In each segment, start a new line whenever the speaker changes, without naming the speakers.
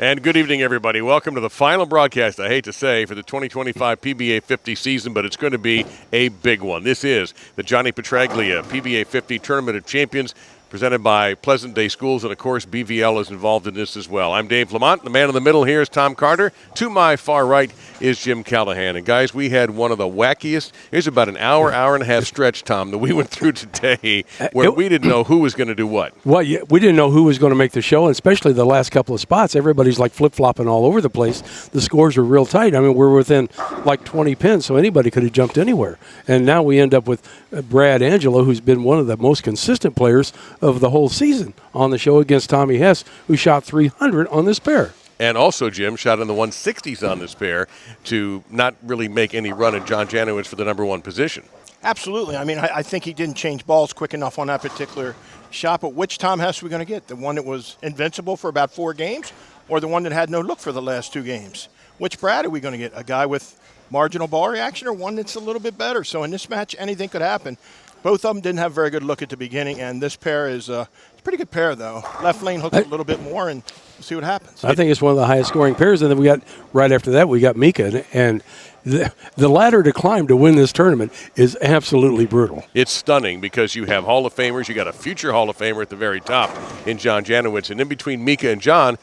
And good evening, everybody. Welcome to the final broadcast, I hate to say, for the 2025 PBA 50 season, but it's going to be a big one. This is the Johnny Petraglia PBA 50 Tournament of Champions, presented by Pleasant Day Schools, and of course BVL is involved in this as well. I'm Dave Lamont. The man in the middle here is Tom Carter. To my far right is Jim Callahan. And guys, we had one of the wackiest, here's about an hour and a half stretch, Tom, that we went through today where we didn't know who was going to do what.
Well, yeah, we didn't know who was going to make the show, and especially the last couple of spots. Everybody's like flip-flopping all over the place. The scores are real tight. I mean, we're within like 20 pins, so anybody could have jumped anywhere. And now we end up with Brad Angelo, who's been one of the most consistent players of the whole season on the show against Tommy Hess, who shot 300 on this pair.
And also, Jim shot in the 160s on this pair to not really make any run at John Janawicz for the number one position.
Absolutely. I mean, I think he didn't change balls quick enough on that particular shot. But which Tom Hess are we going to get? The one that was invincible for about 4 games, or the one that had no look for the last 2 games? Which Brad are we going to get? A guy with marginal ball reaction, or one that's a little bit better? So in this match, anything could happen. Both of them didn't have very good look at the beginning, and this pair is a pretty good pair, though. Left lane hooks a little bit more, and we'll see what happens.
I think it's one of the highest scoring pairs. And then we got, right after that, we got Mika. And the ladder to climb to win this tournament is absolutely brutal.
It's stunning because you have Hall of Famers. You got a future Hall of Famer at the very top in John Janawicz. And in between Mika and John,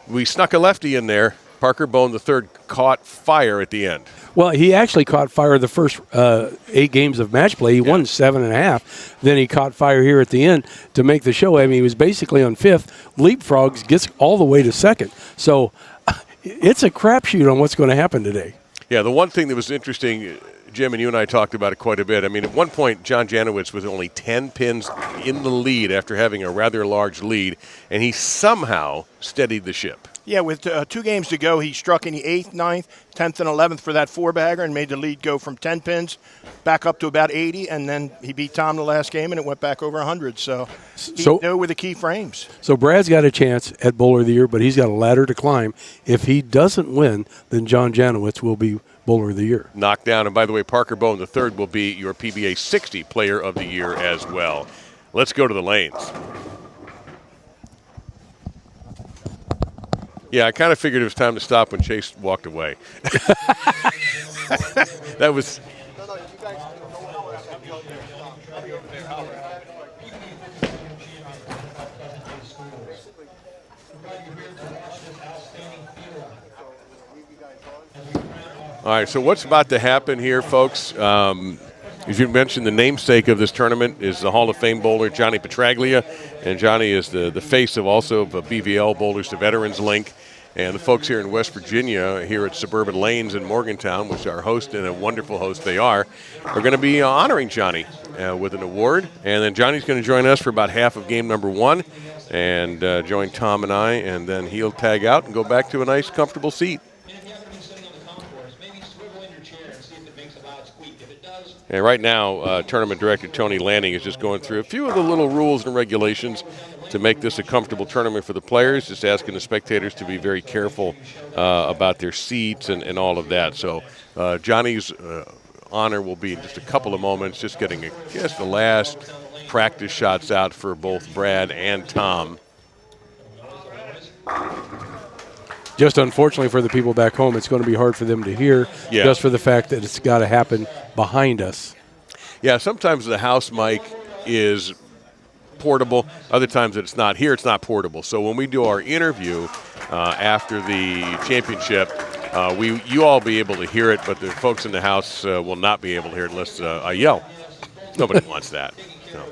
we snuck a lefty in there. Parker Bohn III caught fire at the end.
Well, he actually caught fire the first 8 games of match play. He won 7.5. Then he caught fire here at the end to make the show. I mean, he was basically on 5th. Leapfrogs, gets all the way to 2nd. So it's a crapshoot on what's going to happen today.
Yeah, the one thing that was interesting, Jim, and you and I talked about it quite a bit. I mean, at one point, John Janawicz was only 10 pins in the lead after having a rather large lead, and he somehow steadied the ship.
Yeah, with 2 games to go, he struck in the 8th, 9th, 10th, and 11th for that 4-bagger and made the lead go from 10 pins back up to about 80, and then he beat Tom the last game, and it went back over 100. So he knew with the key frames.
So Brad's got a chance at Bowler of the Year, but he's got a ladder to climb. If he doesn't win, then John Janawicz will be Bowler of the Year.
Knocked down, and by the way, Parker Bohn III will be your PBA 60 Player of the Year as well. Let's go to the lanes. Yeah, I kind of figured it was time to stop when Chase walked away. That was. All right, so what's about to happen here, folks? As you mentioned, the namesake of this tournament is the Hall of Fame bowler, Johnny Petraglia. And Johnny is the face of also of BVL Bowlers to Veterans Link. And the folks here in West Virginia, here at Suburban Lanes in Morgantown, which our host and a wonderful host they are going to be honoring Johnny with an award. And then Johnny's going to join us for about half of game number 1 and join Tom and I. And then he'll tag out and go back to a nice, comfortable seat. And right now, Tournament Director Tony Lanning is just going through a few of the little rules and regulations to make this a comfortable tournament for the players, just asking the spectators to be very careful about their seats and all of that. So Johnny's honor will be in just a couple of moments, just getting just the last practice shots out for both Brad and Tom.
Just unfortunately for the people back home, it's going to be hard for them to hear, just for the fact that it's got to happen behind us.
Yeah, sometimes the house mic is portable. Other times it's not. Here it's not portable. So when we do our interview after the championship, you all be able to hear it, but the folks in the house will not be able to hear it unless I yell. Nobody wants that. No.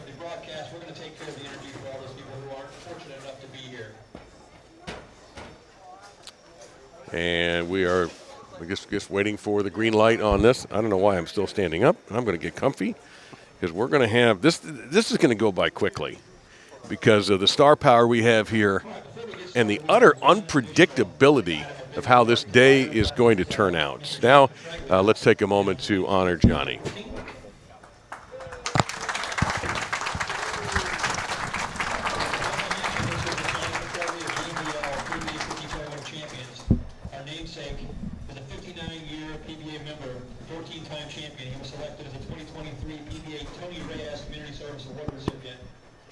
And we are, I guess, just waiting for the green light on this. I don't know why I'm still standing up. I'm going to get comfy because we're going to have this. This is going to go by quickly because of the star power we have here and the utter unpredictability of how this day is going to turn out. Now, let's take a moment to honor Johnny.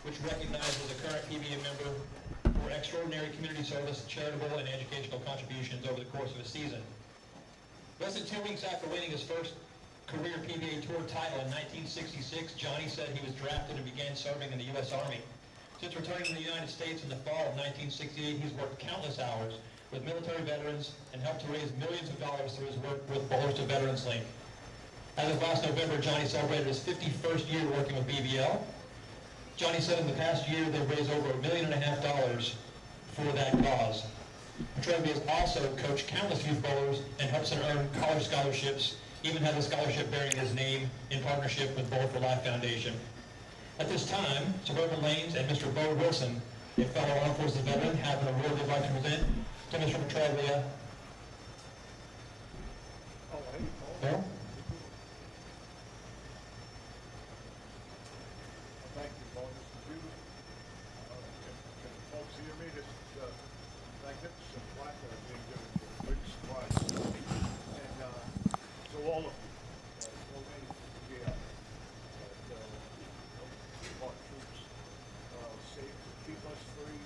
Which recognizes a current PBA member for extraordinary community service, charitable, and educational contributions over the course of a season. Less than 2 weeks after winning his first career PBA Tour title in 1966, Johnny said he was drafted and began serving in the U.S. Army. Since returning to the United States in the fall of 1968, he's worked countless hours with military veterans and helped to raise millions of dollars through his work with Bohn Veterans Lane. As of last November, Johnny celebrated his 51st year working with BVL. Johnny said in the past year they've raised over $1.5 million for that cause. Petraglia has also coached countless youth bowlers and helps them earn college scholarships, even has a scholarship bearing his name in partnership with Bowl for Life Foundation. At this time, Suburban Lanes and Mr. Bo Wilson, a fellow armed forces veteran, have an award they'd like to present to Mr. Petraglia. Bill?
Thank you, Bohn. Can folks hear me? This is magnificent plaque that I'm being given for a big surprise. And so all of you, donated to the BVL, our troops safe to keep us free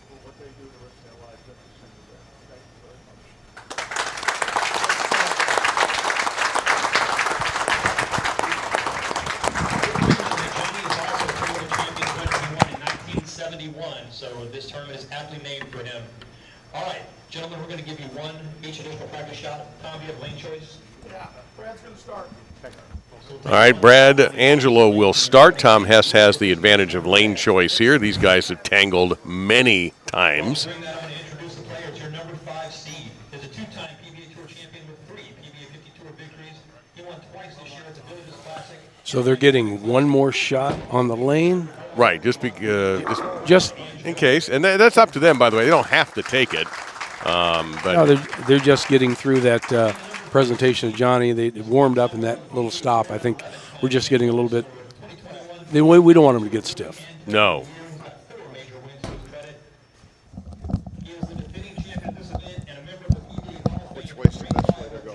for what they do to risk their lives every single day. Thank you very much.
So this tournament is aptly named for him. All right, gentlemen, we're going to give you one each additional practice shot. Tom, do you have lane choice?
Yeah, Brad's going to start.
All right, Brad Angelo will start. Tom Hess has the advantage of lane choice here. These guys have tangled many times.
Bring that on and introduce the player. It's your number 5 seed. Is a 2-time PBA Tour champion with 3 PBA 50 Tour victories. He won twice this year at the Villages Classic.
So they're getting one more shot on the lane.
Right, just in case. And that's up to them, by the way. They don't have to take it. But
No, they're just getting through that presentation of Johnny. They warmed up in that little stop. I think we're just getting a little bit. We don't want them to get stiff.
no.
Which way's the best way to go?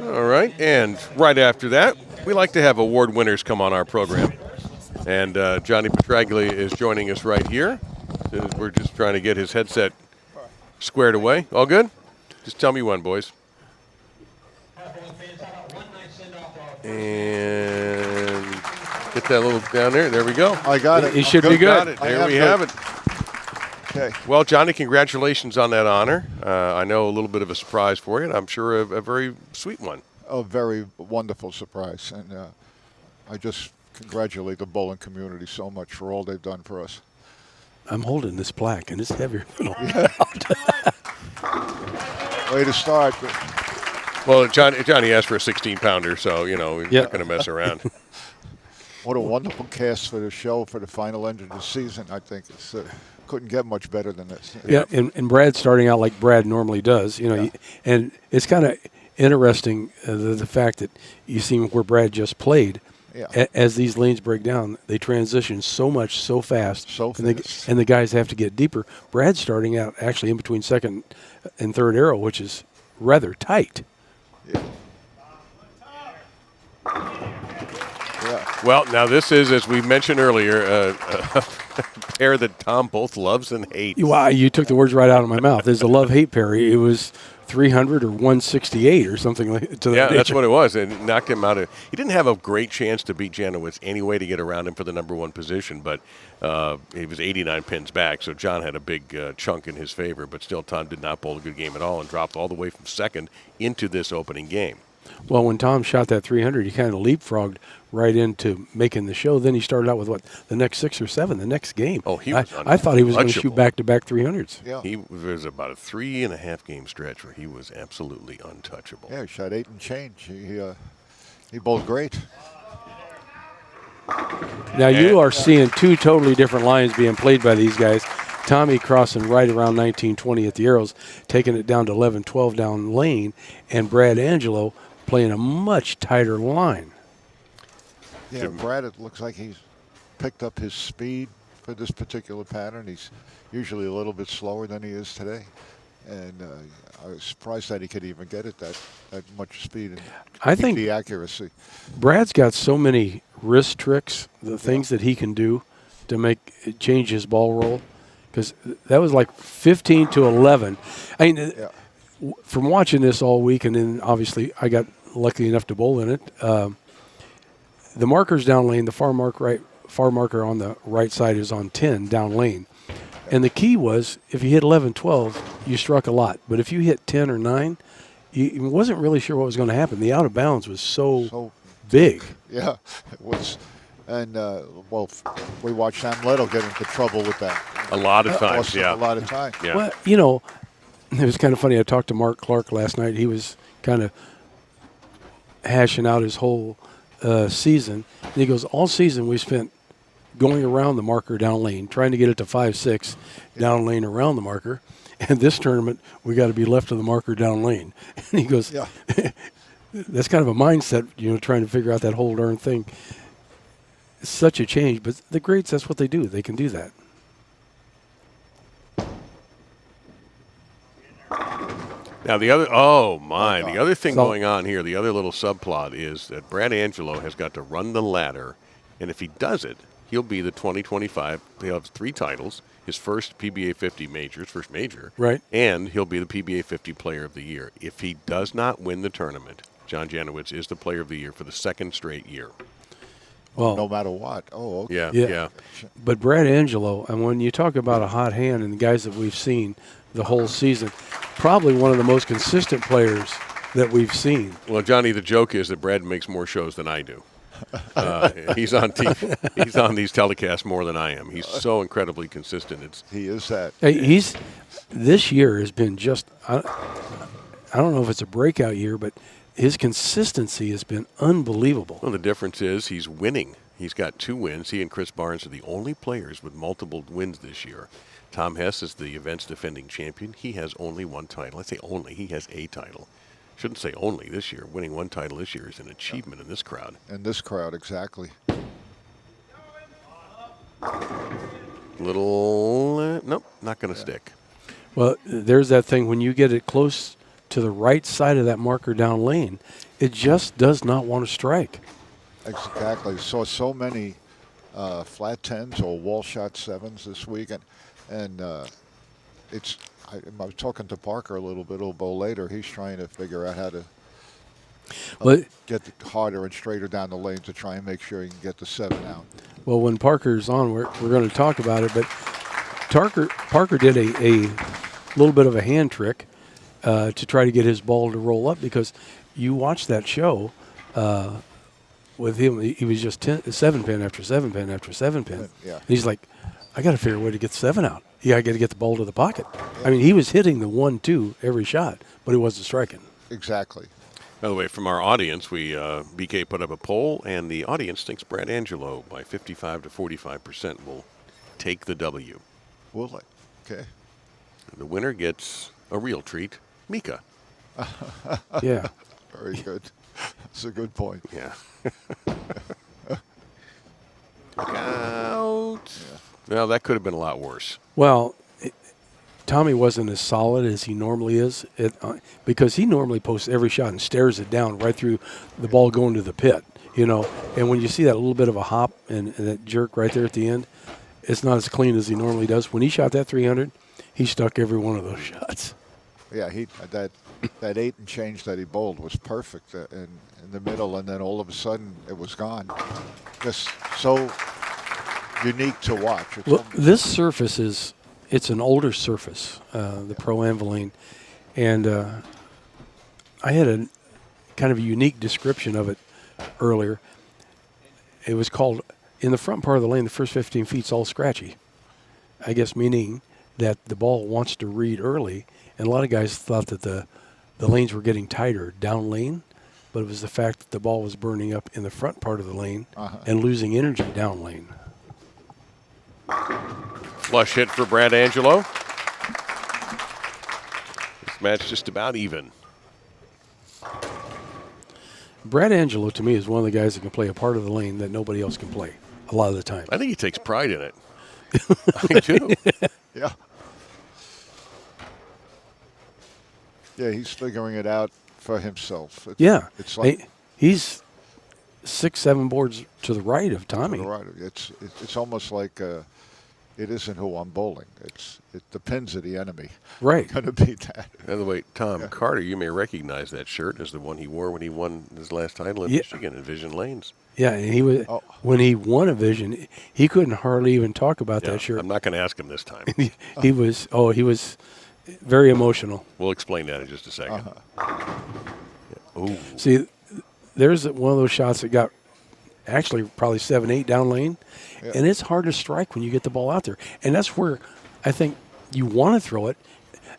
All right, and right after that, we like to have award winners come on our program. And Johnny Petraglia is joining us right here. We're just trying to get his headset squared away. All good? Just tell me when, boys. And get that little down there. There we go.
I got it.
It should be
Got
good.
it. There we have it.
Okay.
Well, Johnny, congratulations on that honor. I know a little bit of a surprise for you, and I'm sure a very sweet one.
A very wonderful surprise. And I just congratulate the bowling community so much for all they've done for us.
I'm holding this plaque, and it's heavier.
Way to start.
Well, Johnny asked for a 16-pounder, so, we're not going to mess around.
What a wonderful cast for the show for the final end of the season. I think it's couldn't get much better than this.
Yeah, and Brad's starting out like Brad normally does, and it's kind of interesting the fact that you see where Brad just played.
Yeah.
As these lanes break down, they transition so much, so fast.
So fast.
And the guys have to get deeper. Brad's starting out actually in between second and third arrow, which is rather tight.
Yeah.
Well, now this is, as we mentioned earlier, a pair that Tom both loves and hates.
Wow, you took the words right out of my mouth. There's a love-hate pair. It was 300 or 168 or something like that.
Yeah, that's what it was. It knocked him out. He didn't have a great chance to beat Janawicz anyway to get around him for the number 1 position, but he was 89 pins back, so John had a big chunk in his favor. But still, Tom did not bowl a good game at all and dropped all the way from second into this opening game.
Well, when Tom shot that 300, he kind of leapfrogged right into making the show. Then he started out with, the next 6 or 7, the next game.
Oh, he was
I thought he was going to shoot
untouchable.
back-to-back 300s.
Yeah.
He was about a 3.5 game stretch where he was absolutely untouchable.
Yeah, he shot 8 and change. He bowled great.
Now, you are seeing 2 totally different lines being played by these guys. Tommy crossing right around 19-20 at the arrows, taking it down to 11-12 down lane, and Brad Angelo playing a much tighter line.
Yeah, Brad, it looks like he's picked up his speed for this particular pattern. He's usually a little bit slower than he is today. and I was surprised that he could even get it that much speed and
I
keep
think
the accuracy.
Brad's got so many wrist tricks, the things that he can do to change his ball roll, because that was like 15 to 11. I mean, from watching this all week, and then obviously I got lucky enough to bowl in it. The markers down lane, the far marker on the right side is on 10 down lane. And the key was, if you hit 11, 12, you struck a lot. But if you hit 10 or 9, you wasn't really sure what was going to happen. The out of bounds was so big.
Yeah, it was. And, well, we watched Sam Leto get into trouble with that.
A lot of times,
A lot of time.
Yeah.
Well, you know, it was kind of funny. I talked to Mark Clark last night. He was kind of hashing out his whole season. And he goes, all season we spent going around the marker down lane, trying to get it to 5-6 down lane around the marker. And this tournament, we got to be left of the marker down lane. And he goes, that's kind of a mindset, you know, trying to figure out that whole darn thing. It's such a change. But the greats, that's what they do. They can do that.
Now the other, the other thing going on here, the other little subplot is that Brad Angelo has got to run the ladder, and if he does it, he'll be the 2025. He'll have 3 titles, his first PBA 50 majors, first major,
right,
and he'll be the PBA 50 Player of the Year. If he does not win the tournament, John Janawicz is the Player of the Year for the 2nd straight year.
Well, no matter what. Oh, okay.
Yeah.
But Brad Angelo, and when you talk about a hot hand and the guys that we've seen the whole season, probably one of the most consistent players that we've seen.
Well, Johnny, the joke is that Brad makes more shows than I do. He's on he's on these telecasts more than I am. He's so incredibly consistent.
He is that.
This year has been just, I don't know if it's a breakout year, but his consistency has been unbelievable.
Well, the difference is he's winning. He's got 2 wins. He and Chris Barnes are the only players with multiple wins this year. Tom Hess is the event's defending champion. He has only 1 title. I say only. He has a title. Shouldn't say only this year. Winning 1 title this year is an achievement in this crowd.
In this crowd, exactly.
Nope, not going to stick.
Well, there's that thing when you get it close to the right side of that marker down lane, it just does not want to strike.
Exactly. Saw so many flat 10s or wall shot 7s this week, and it's. I was talking to Parker a little bit later. He's trying to figure out how to get harder and straighter down the lane to try and make sure he can get the 7 out.
Well, when Parker's on, we're going to talk about it. But Parker did a little bit of a hand trick to try to get his ball to roll up, because you watch that show with him. He was just 7 pin after 7 pin after 7 pin.
Yeah.
And he's like, I got to figure a way to get 7 out. Yeah, I got to get the ball to the pocket. I mean, he was hitting the 1-2 every shot, but he wasn't striking.
Exactly.
By the way, from our audience, BK put up a poll, and the audience thinks Brad Angelo by 55 to 45% will take the W.
Will they? Okay.
And the winner gets a real treat, Mika.
Yeah.
Very good. That's a good point.
Yeah. Look out. Yeah. Well, that could have been a lot worse.
Well, Tommy wasn't as solid as he normally is, because he normally posts every shot and stares it down right through the ball going to the pit, you know. And when you see that little bit of a hop and that jerk right there at the end, it's not as clean as he normally does. When he shot that 300, he stuck every one of those shots.
Yeah, that 8 and change that he bowled was perfect in the middle, and then all of a sudden it was gone. Just so unique to watch.
Well, this surface it's an older surface, the Pro Anviline, and I had a kind of a unique description of it earlier. It was called, in the front part of the lane, the first 15 feet's all scratchy. I guess meaning that the ball wants to read early, and a lot of guys thought that the lanes were getting tighter down lane, but it was the fact that the ball was burning up in the front part of the lane and losing energy down lane.
Flush hit for Brad Angelo. This match just about even.
Brad Angelo, to me, is one of the guys that can play a part of the lane that nobody else can play a lot of the time.
I think he takes pride in it. I do.
Yeah. Yeah, he's figuring it out for himself.
It's
like
he's 6-7 boards to the right of Tommy.
Right. It's almost like it isn't who I'm bowling. It's the pins of the enemy.
Right.
Going to beat that.
By the way, Tom Carter, you may recognize that shirt as the one he wore when he won his last title in Michigan in Vision Lanes.
Yeah, and he was when he won a Vision, he couldn't hardly even talk about that shirt.
I'm not going to ask him this time.
he was very emotional.
We'll explain that in just a second. Ooh.
See, there's one of those shots that got actually probably 7-8 down lane, and it's hard to strike when you get the ball out there. And that's where I think you want to throw it.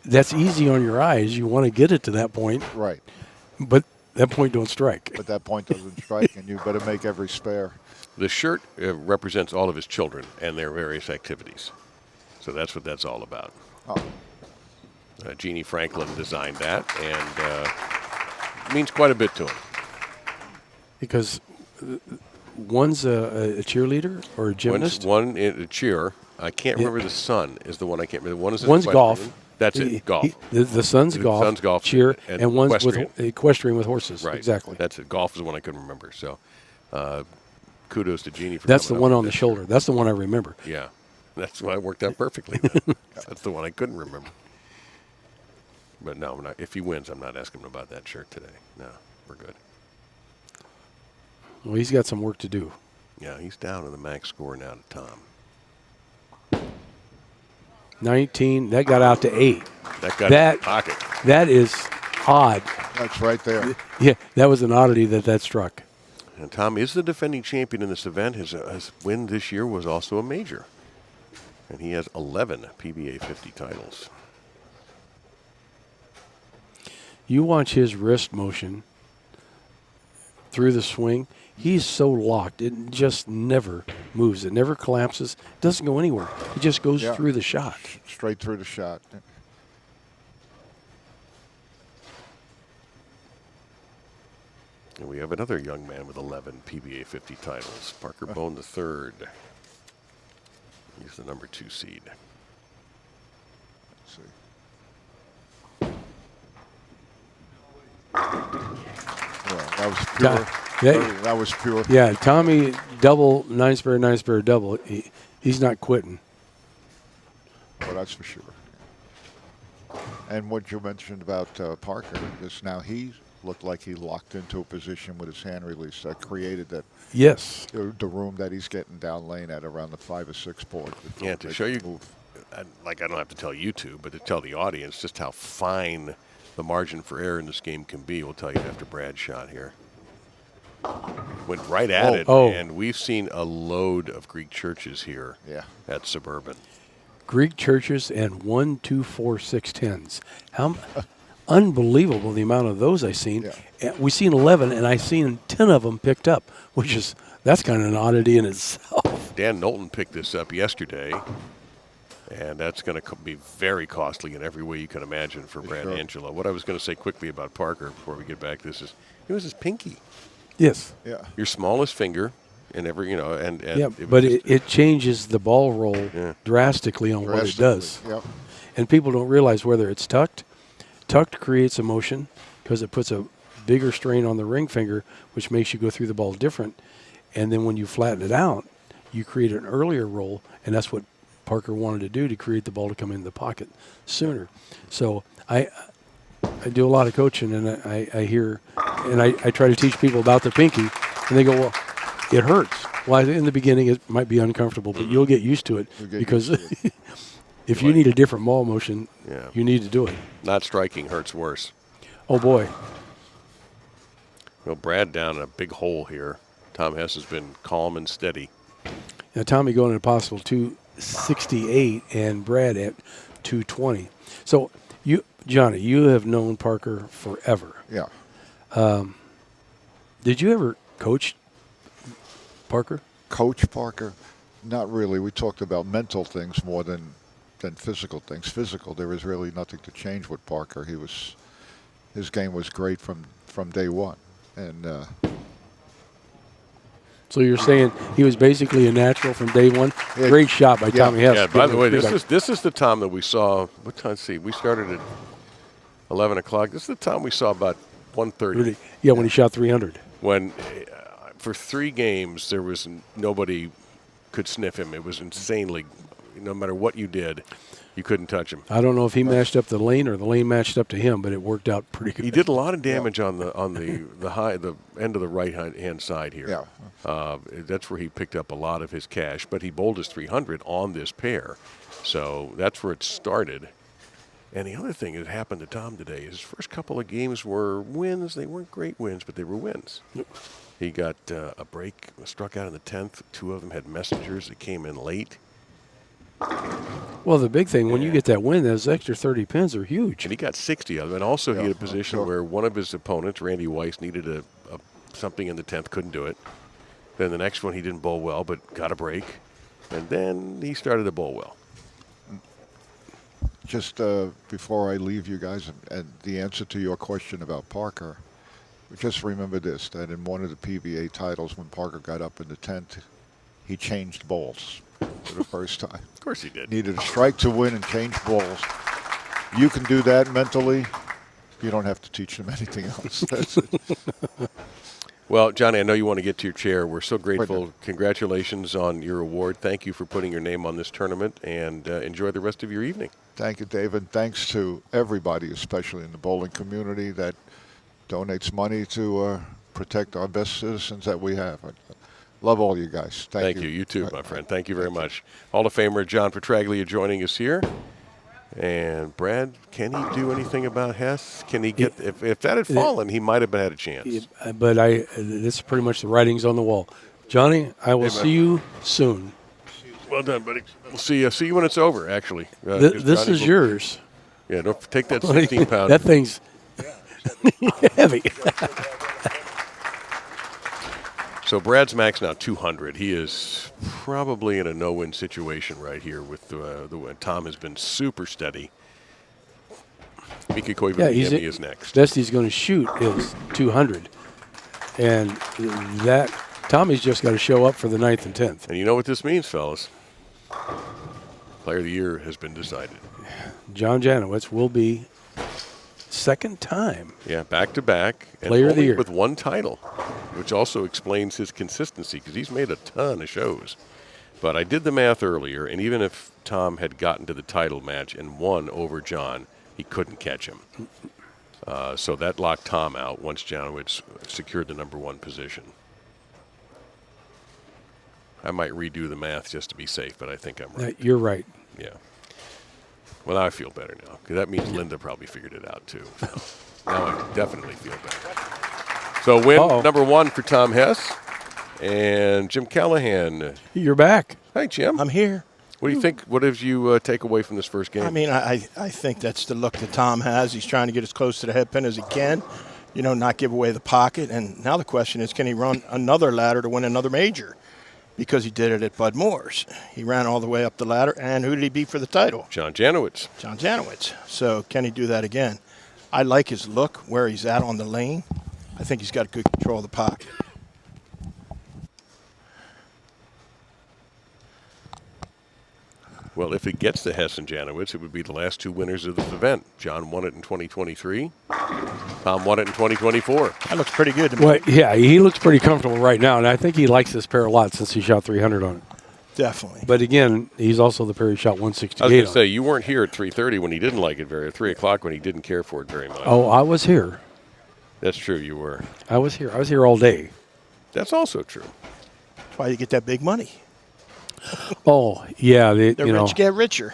That's easy on your eyes. You want to get it to that point.
Right.
But that point don't strike.
But that point doesn't strike, and you better make every spare.
The shirt represents all of his children and their various activities. So that's what that's all about. Jeannie Franklin designed that, and means quite a bit to him.
Because one's a cheerleader or a gymnast?
One in a cheer. I can't remember the son is the one I can't remember.
One's golf.
That's it, golf.
The son's golf, cheer, and one's
equestrian.
with equestrian with horses.
Right.
Exactly.
That's it. Golf is the one I couldn't remember. So kudos to Jeannie for
That's the
coming
one
up
on
with
the
that
shoulder.
shirt.
That's the one I remember.
Yeah. That's why it worked out perfectly then. That's the one I couldn't remember. But no, if he wins, I'm not asking him about that shirt today. No, we're good.
Well, he's got some work to do.
Yeah, he's down in the max score now to Tom.
19. That got out to 8.
That got in the pocket.
That is odd.
That's right there.
Yeah, that was an oddity that struck.
And Tom is the defending champion in this event. His win this year was also a major. And he has 11 PBA 50 titles.
You watch his wrist motion through the swing. He's so locked. It just never moves. It never collapses. It doesn't go anywhere. It just goes through the shot.
Straight through the shot.
And we have another young man with 11 PBA 50 titles, Parker Bohn III. He's the number 2 seed.
Let's see. Yeah, that was pure. That was pure.
Yeah, Tommy double, 9-spare double. He's not quitting.
Well, that's for sure. And what you mentioned about Parker, just now he looked like he locked into a position with his hand release that created that.
Yes.
The room that he's getting down lane at around the 5 or 6 board.
Yeah, to show you, like I don't have to tell you two, but to tell the audience just how fine the margin for error in this game can be, we'll tell you after Brad's shot here. Went right at it, and we've seen a load of Greek churches here at Suburban.
Greek churches and 1, 2, 4, 6 10s. How unbelievable the amount of those I've seen. Yeah. We seen 11, and I seen 10 of them picked up, that's kind of an oddity in itself.
Dan Knowlton picked this up yesterday, and that's going to be very costly in every way you can imagine for Brad and Angelo. What I was going to say quickly about Parker before we get back to this is it was his pinky.
Yes.
Yeah.
Your smallest finger. And
but it changes the ball roll drastically on what it does.
Yep.
And people don't realize whether it's tucked. Tucked creates a motion because it puts a bigger strain on the ring finger, which makes you go through the ball different. And then when you flatten it out, you create an earlier roll, and that's what Parker wanted to do to create the ball to come in the pocket sooner. So I do a lot of coaching, and I hear, and I try to teach people about the pinky, and they go, well, it hurts. Well, in the beginning, it might be uncomfortable, but you'll get used to it because if you need a different ball motion, you need to do it.
Not striking hurts worse.
Oh, boy.
Well, Brad down in a big hole here. Tom Hess has been calm and steady.
Now, Tommy going at a possible 268 and Brad at 220. So, Johnny, you have known Parker forever.
Yeah.
Did you ever coach Parker?
Coach Parker? Not really. We talked about mental things more than physical things. Physical, there was really nothing to change with Parker. His game was great from day one. And
so you're saying he was basically a natural from day one? Great shot by Tommy Hess.
Yeah, by the way, this is the Tom that we saw. What time? See, we started at 11 o'clock. This is the time we saw about 1:30.
Yeah, when he shot 300.
When for 3 games there was nobody could sniff him. It was insanely. No matter what you did, you couldn't touch him.
I don't know if he matched up the lane or the lane matched up to him, but it worked out pretty good.
He did a lot of damage on the end of the right hand side here.
Yeah.
That's where he picked up a lot of his cash. But he bowled his 300 on this pair, so that's where it started. And the other thing that happened to Tom today is his first couple of games were wins. They weren't great wins, but they were wins. He got a break, struck out in the 10th. 2 of them had messengers that came in late.
Well, the big thing, when you get that win, those extra 30 pins are huge.
And he got 60 of them. And also he had a position where one of his opponents, Randy Weiss, needed something in the 10th, couldn't do it. Then the next one he didn't bowl well, but got a break. And then he started to bowl well.
Just before I leave you guys, and the answer to your question about Parker, just remember this, that in one of the PBA titles, when Parker got up in the 10th, he changed balls for the first time.
Of course he did.
Needed a strike to win and change balls. You can do that mentally. You don't have to teach them anything else. That's it.
Well, Johnny, I know you want to get to your chair. We're so grateful. Congratulations on your award. Thank you for putting your name on this tournament, and enjoy the rest of your evening.
Thank you, David. Thanks to everybody, especially in the bowling community, that donates money to protect our best citizens that we have. I love all you guys. Thank you.
You too, my friend. Thank you very much. Hall of Famer John Petraglia joining us here. And Brad, can he do anything about Hess? Can he get if that had fallen, he might have had a chance.
But this is pretty much the writings on the wall. Johnny, I will see you soon.
Well done, buddy. We'll see you. See you when it's over. Actually,
this is yours.
Yeah, don't take that 16-pound.
That thing's heavy.
So Brad's max now 200. He is probably in a no-win situation right here with the win. Tom has been super steady. Mika Koivuniemi is next.
Best he's going to shoot is 200. And that Tommy's just got to show up for the 9th and 10th.
And you know what this means, fellas? Player of the Year has been decided.
John Janawicz will be second time.
Yeah, back-to-back. And
Player of the
only
Year.
with one title, which also explains his consistency because he's made a ton of shows. But I did the math earlier, and even if Tom had gotten to the title match and won over John, he couldn't catch him. So that locked Tom out once Janawicz secured the #1 position. I might redo the math just to be safe, but I think I'm right.
You're right.
Yeah. Well, now I feel better now, because that means Linda probably figured it out, too. So now I definitely feel better. So win #1 for Tom Hess and Jim Callahan.
You're back.
Hey, Jim.
I'm here.
What do you think? What did you take away from this first game?
I mean, I think that's the look that Tom has. He's trying to get as close to the head pin as he can, not give away the pocket. And now the question is, can he run another ladder to win another major? Because he did it at Bud Moore's. He ran all the way up the ladder, and who did he beat for the title?
John Janawicz.
John Janawicz. So can he do that again? I like his look, where he's at on the lane. I think he's got good control of the pocket.
Well, if it gets to Hess and Janawicz, it would be the last 2 winners of this event. John won it in 2023. Tom won it in 2024.
That looks pretty good to me.
Well, yeah, he looks pretty comfortable right now, and I think he likes this pair a lot since he shot 300 on it.
Definitely.
But again, he's also the pair he shot 168
I was going to
on.
say, you weren't here at 3:30 when he didn't like it very, 3 o'clock when he didn't care for it very much.
Oh, I was here.
That's true, you were.
I was here. I was here all day.
That's also true.
That's why you get that big money.
Oh, yeah.
The rich get richer.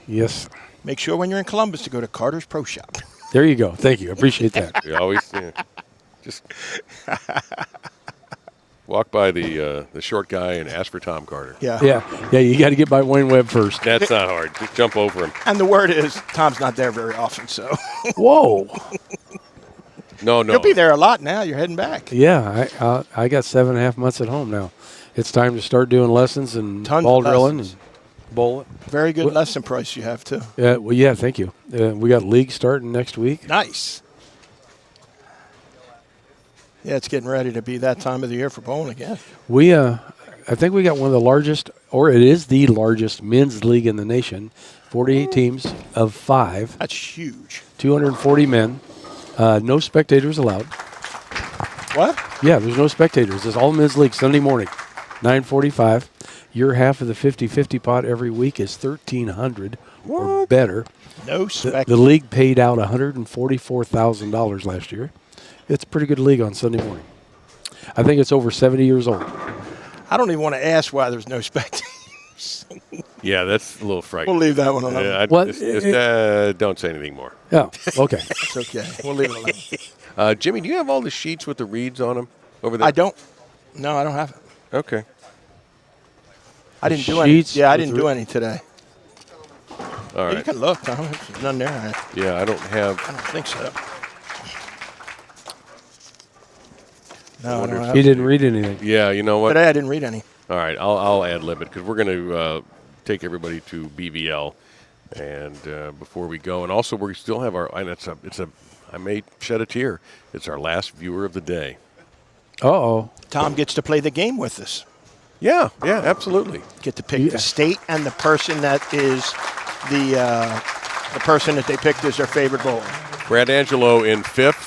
Yes.
Make sure when you're in Columbus to go to Carter's Pro Shop.
There you go. Thank you. I appreciate that.
You always just walk by the short guy and ask for Tom Carter.
Yeah.
Yeah. You got to get by Wayne Webb first.
That's not hard. Just jump over him.
And the word is, Tom's not there very often, so.
Whoa.
No.
You'll be there a lot now. You're heading back.
Yeah. I got 7.5 months at home now. It's time to start doing lessons and
Tons
ball
of
drilling
lessons.
and bowling.
Very good lesson price you have, too.
Yeah. Well, yeah. Thank you. We got league starting next week.
Nice. Yeah, it's getting ready to be that time of the year for bowling again.
We I think we got one of the largest, or it is the largest men's league in the nation. 48 teams of 5.
That's huge.
240 men. No spectators allowed.
What?
Yeah, there's no spectators. It's all men's league Sunday morning, 9:45. Your half of the 50-50 pot every week is $1,300 or better.
No
The
spectators.
league paid out $144,000 last year. It's a pretty good league on Sunday morning. I think it's over 70 years old.
I don't even want to ask why there's no spectators.
Yeah, that's a little frightening.
We'll leave that one alone.
Yeah,
Well,
don't say anything more.
Yeah, okay.
It's okay. We'll leave it alone.
Jimmy, do you have all the sheets with the reads on them over there?
I don't. No, I don't have it.
Okay.
I didn't do any.
Sheets
Yeah, I
with
didn't
the-
do any today.
All
You
right.
can look, Tom. There's none there.
Yeah, I don't have.
I don't think so. No, I
wonder
don't
if
have
He didn't read anything.
Yeah, you know what?
Today I didn't read any.
All right, I'll ad lib it because we're going to take everybody to BVL, and before we go, and also we still have our. And I may shed a tear. It's our last viewer of the day.
Uh-oh.
Tom gets to play the game with us.
Yeah, absolutely.
Get to pick the state and the person that is the person that they picked as their favorite bowler.
Brad Angelo in 5th.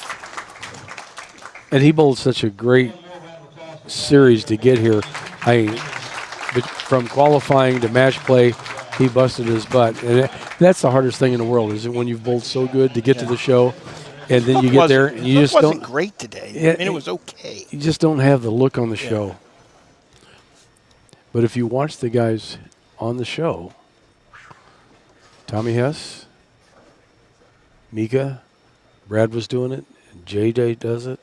And he bowled such a great series to get here. But from qualifying to match play, he busted his butt. And that's the hardest thing in the world, is when you've bowled so good to get to the show, and then you get there and you just
wasn't
don't.
great today.
Yeah,
I mean, it was okay.
You just don't have the look on the show. But if you watch the guys on the show, Tommy Hess, Mika, Brad was doing it, and JJ does it.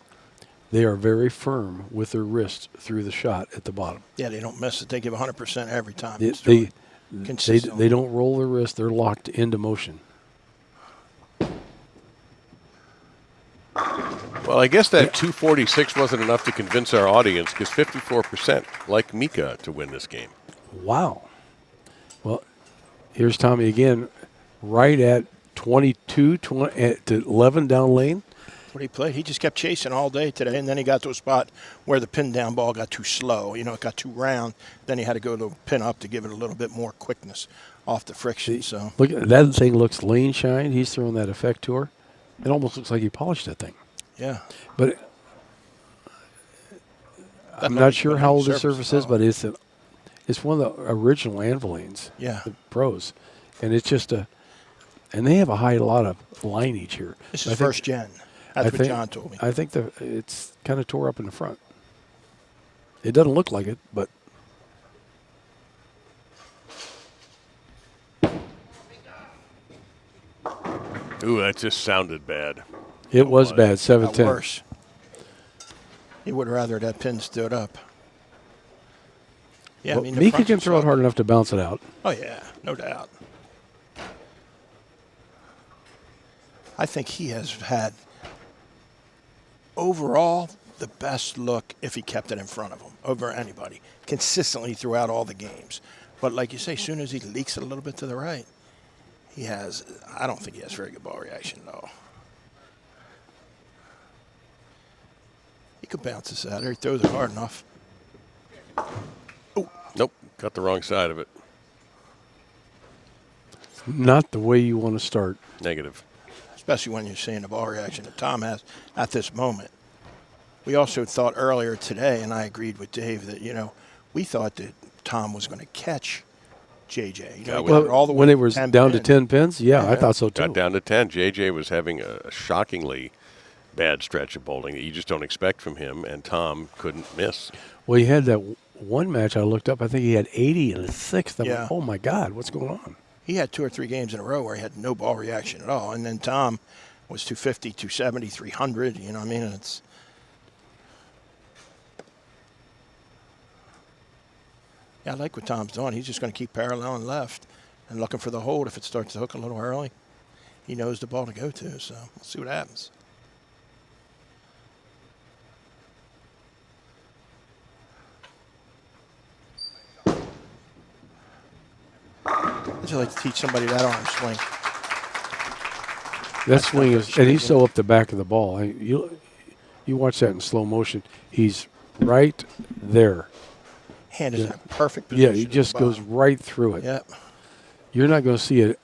They are very firm with their wrist through the shot at the bottom.
Yeah, they don't miss it. They give 100% every time.
They don't roll their wrist. They're locked into motion.
Well, I guess that 246 wasn't enough to convince our audience because 54% like Mika to win this game.
Wow. Well, here's Tommy again, right at 22 to 11 down lane.
What he played, he just kept chasing all day today, and then he got to a spot where the pin down ball got too slow. You know, it got too round. Then he had to go to pin up to give it a little bit more quickness off the friction. So
Look, that thing looks lane shine. He's throwing that effect to her. It almost looks like he polished that thing.
yeah,
But I'm not sure how old the surface is, but it's one of the original Anvilines.
Yeah.
The pros, and it's just and they have a lot of lineage here.
this
I
is
think-
first gen. That's what John told me.
I think it's kind of tore up in the front. It doesn't look like it, but
Ooh, that just sounded bad.
it was bad.
Got
7-10.
worse. He would rather that pin stood up. Yeah,
Well,
I mean, the
Mika
front's
can throw it
slow.
hard enough to bounce it out.
Oh yeah, no doubt. I think he has had overall the best look if he kept it in front of him over anybody consistently throughout all the games. But like you say, as soon as he leaks it a little bit to the right, I don't think he has very good ball reaction though. He could bounce this out there. He throws it hard enough.
Nope, got the wrong side of it.
Not the way you want to start.
Negative.
Especially when you're seeing the ball reaction that Tom has at this moment. We also thought earlier today, and I agreed with Dave, that, we thought that Tom was going to catch JJ. He got all the way
when it was
10
down to
pin.
10 pins, I thought so too.
Got down to 10. JJ was having a shockingly bad stretch of bowling that you just don't expect from him, and Tom couldn't miss.
Well, he had that one match I looked up. I think he had 80 in the sixth. I went,
Yeah.
oh, my God, what's going on?
He had 2 or 3 games in a row where he had no ball reaction at all. And then Tom was 250, 270, 300. You know what I mean? I like what Tom's doing. He's just going to keep paralleling left and looking for the hold if it starts to hook a little early. He knows the ball to go to, so we'll see what happens. I'd just like to teach somebody that arm swing.
That swing is, and he's so up the back of the ball. You watch that in slow motion. He's right there.
Hand is in a perfect
Yeah,
position.
he
at
just
the
goes
bottom.
right through it.
Yep.
You're not going to see it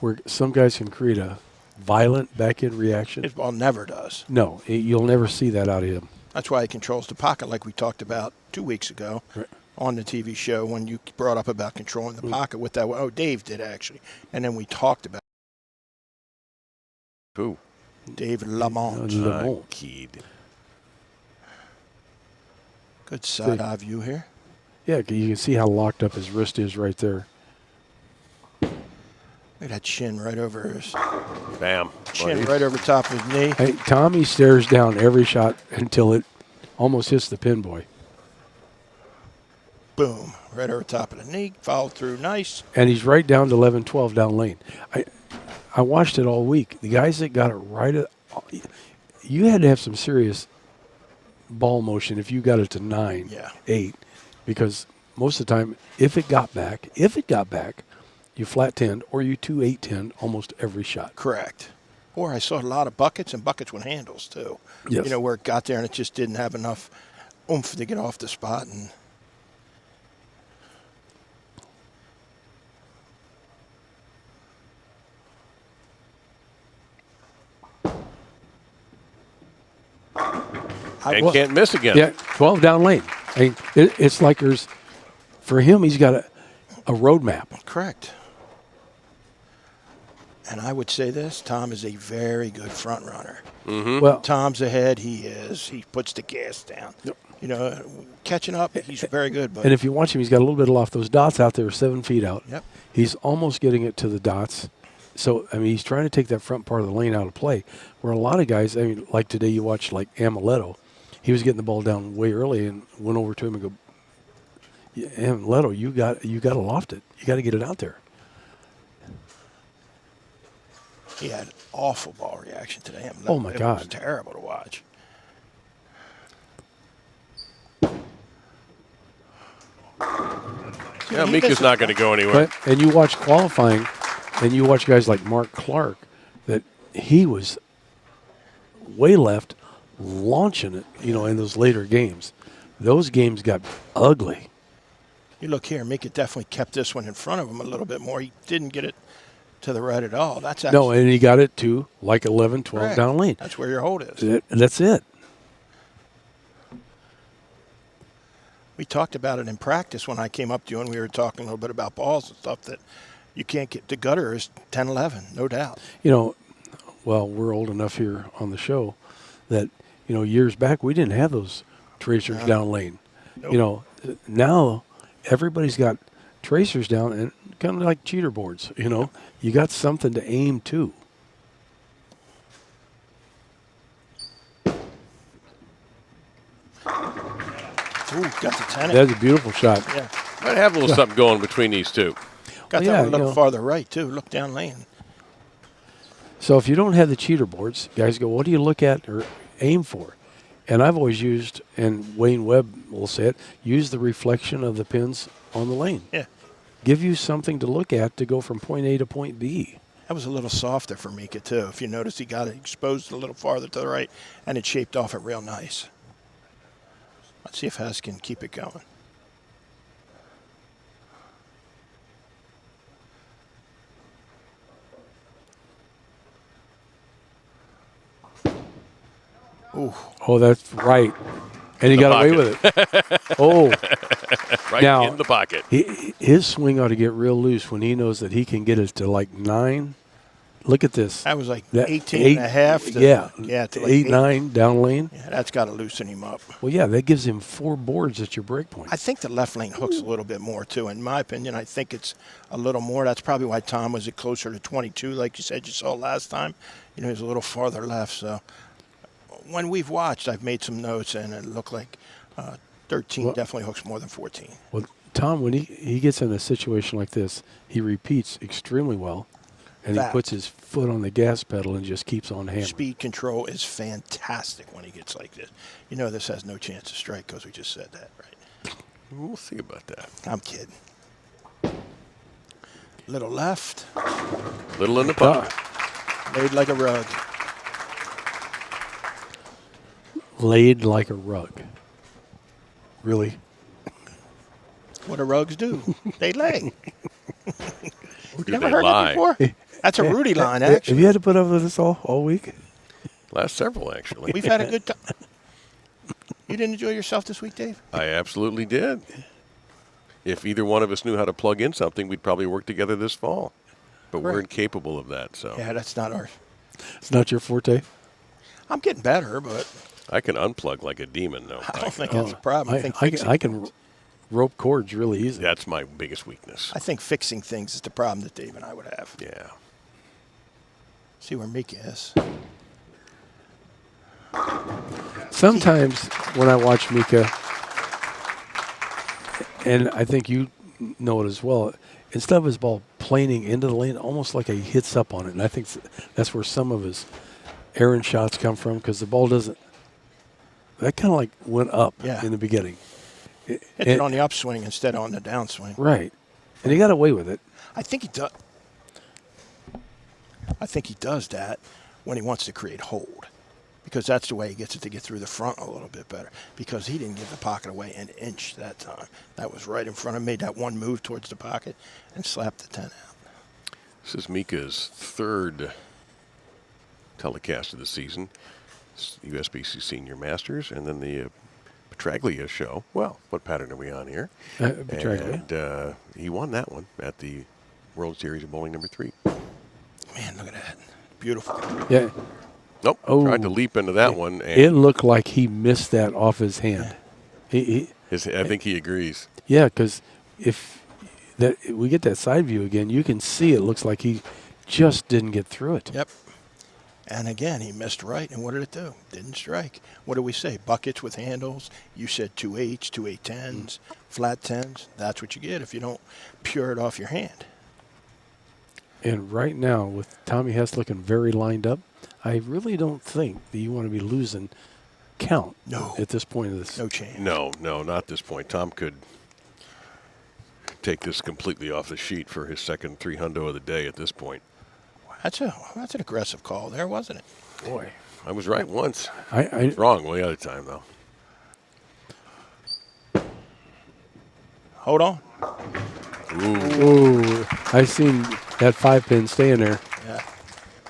where some guys can create a violent back-end reaction.
His ball never does.
No, you'll never see that out of him.
That's why he controls the pocket, like we talked about 2 weeks ago
Right.
on the TV show when you brought up about controlling the pocket with that. Oh, Dave did actually, and then we talked about
Who?
David Lamont.
Lamont.
Keyed.
Good side eye view here.
Yeah, you can see how locked up his wrist is right there.
Look at that chin right over his
Bam.
chin, right over top of his knee.
Hey, Tommy stares down every shot until it almost hits the pin boy.
Boom, right over top of the knee. Followed through, nice.
And he's right down to 11-12 down lane. I watched it all week. The guys that got it right, you had to have some serious ball motion if you got it to 9,
Yeah.
8, because most of the time, if it got back, you flat 10 or you 2-8-10 almost every shot.
Correct. Or I saw a lot of buckets and buckets with handles too.
Yes.
You know, where it got there and it just didn't have enough oomph to get off the spot. And
And can't miss again.
Yeah, 12 down lane. I mean, it's like for him, he's got a roadmap.
correct. And I would say this, Tom is a very good front runner.
Well,
Tom's ahead, he is. He puts the gas down.
Yep.
You know, catching up, he's very good. But
and if you watch him, he's got a little bit off. Those dots out there are 7 feet out.
Yep.
He's almost getting it to the dots. So, I mean, he's trying to take that front part of the lane out of play. Where a lot of guys, I mean, like today you watch like Amaletto, he was getting the ball down way early and went over to him and go, yeah, Amaletto, you got to loft it. You got to get it out there.
he had awful ball reaction today.
Oh, my
It
God.
was terrible to watch.
Yeah, Mika's not going to go anywhere.
But, and you watch qualifying, and you watch guys like Mark Clark, that he was way left launching it, you know, in those later games. Those games got ugly.
You look here, Mika definitely kept this one in front of him a little bit more. He didn't get it to the right at all. That's actually,
No, and he got it to like 11, 12
correct.
down lane.
That's where your hold is.
That's it.
We talked about it in practice when I came up to you and we were talking a little bit about balls and stuff that you can't get. The gutter is 10-11, no doubt.
You know, well, we're old enough here on the show that, you know, years back we didn't have those tracers down lane.
Nope.
You know, now everybody's got tracers down and kind of like cheater boards, you know. You got something to aim to.
Ooh, got the 10.
That's a beautiful shot.
Yeah.
Might have a little something going between these two.
Got
Well,
that
yeah,
one a little
you know.
farther right, too. Look down lane.
So if you don't have the cheater boards, guys go, what do you look at or aim for? And I've always used, and Wayne Webb will say it, use the reflection of the pins on the lane.
Yeah.
Give you something to look at to go from point A to point B.
That was a little softer for Mika, too. If you notice, he got it exposed a little farther to the right, and it shaped off it real nice. Let's see if Hess can keep it going. Ooh,
Oh, that's right. And he
The
got away with it. Oh,
Right
Now-
in the pocket.
his swing ought to get real loose when he knows that he can get it to like 9. Look at this.
that was like
That
18 and a half. To,
yeah,
to like
8, 9 down lane.
Yeah, that's got to loosen him up.
Well, yeah, that gives him 4 boards at your break point.
I think the left lane hooks a little bit more, too. In my opinion, I think it's a little more. That's probably why Tom was closer to 22, like you said you saw last time. You know, he's a little farther left. So when we've watched, I've made some notes, and it looked like 13
Well-
definitely hooks more than 14.
Well, Tom, when he gets in a situation like this, he repeats extremely well, and
Fact.
he puts his foot on the gas pedal and just keeps on hammering.
Speed control is fantastic when he gets like this. You know this has no chance to strike because we just said that, right?
We'll see about that.
I'm kidding. Little left,
Little in the pocket.
laid like a rug.
Laid like a rug. Really?
What do rugs do? They lay.
Or do
Never
they
heard
lie?
that before? That's a Rudy line,
Have
actually.
you had to put up with this all week?
Last several, actually.
We've had a good time. You didn't enjoy yourself this week, Dave?
I absolutely did. If either one of us knew how to plug in something, we'd probably work together this fall. But we're
Right.
incapable of that, so.
Yeah, that's not ours.
It's not your forte.
I'm getting better, but
I can unplug like a demon, though.
I don't think that's a problem. I think
I can rope cords really easy.
That's my biggest weakness.
I think fixing things is the problem that Dave and I would have.
Yeah.
See where Mika is.
Sometimes when I watch Mika, and I think you know it as well, instead of his ball planing into the lane, almost like he hits up on it. And I think that's where some of his errant shots come from, because the ball doesn't. That kind of like went up in the beginning.
Hit it on the upswing instead of on the downswing.
Right. And he got away with it.
I think he does. I think he does that when he wants to create hold, because that's the way he gets it to get through the front a little bit better, because he didn't give the pocket away an inch that time. That was right in front of him, made that one move towards the pocket and slapped the 10 out.
This is Mika's third telecast of the season. It's USBC Senior Masters, and then the Petraglia show. Well, what pattern are we on here?
Petraglia.
And he won that one at the World Series of Bowling #3.
Man, look at that. Beautiful.
Yeah.
Nope.
Oh.
Tried to leap into that one. And
It looked like he missed that off his hand. I
think he agrees.
Yeah, because if we get that side view again, you can see it looks like he just didn't get through it.
Yep. And again, he missed right, and what did it do? Didn't strike. What do we say? Buckets with handles. You said 2 8s, 2 8-10s, flat 10s. That's what you get if you don't pure it off your hand.
And right now, with Tommy Hess looking very lined up, I really don't think that you want to be losing count at this point of this.
No chance.
No, not at this point. Tom could take this completely off the sheet for his second 300 of the day at this point.
That's an aggressive call there, wasn't it?
Boy.
I was right once.
I
was wrong the other time, though.
Hold on.
Ooh, I seen that 5-pin staying there.
Yeah.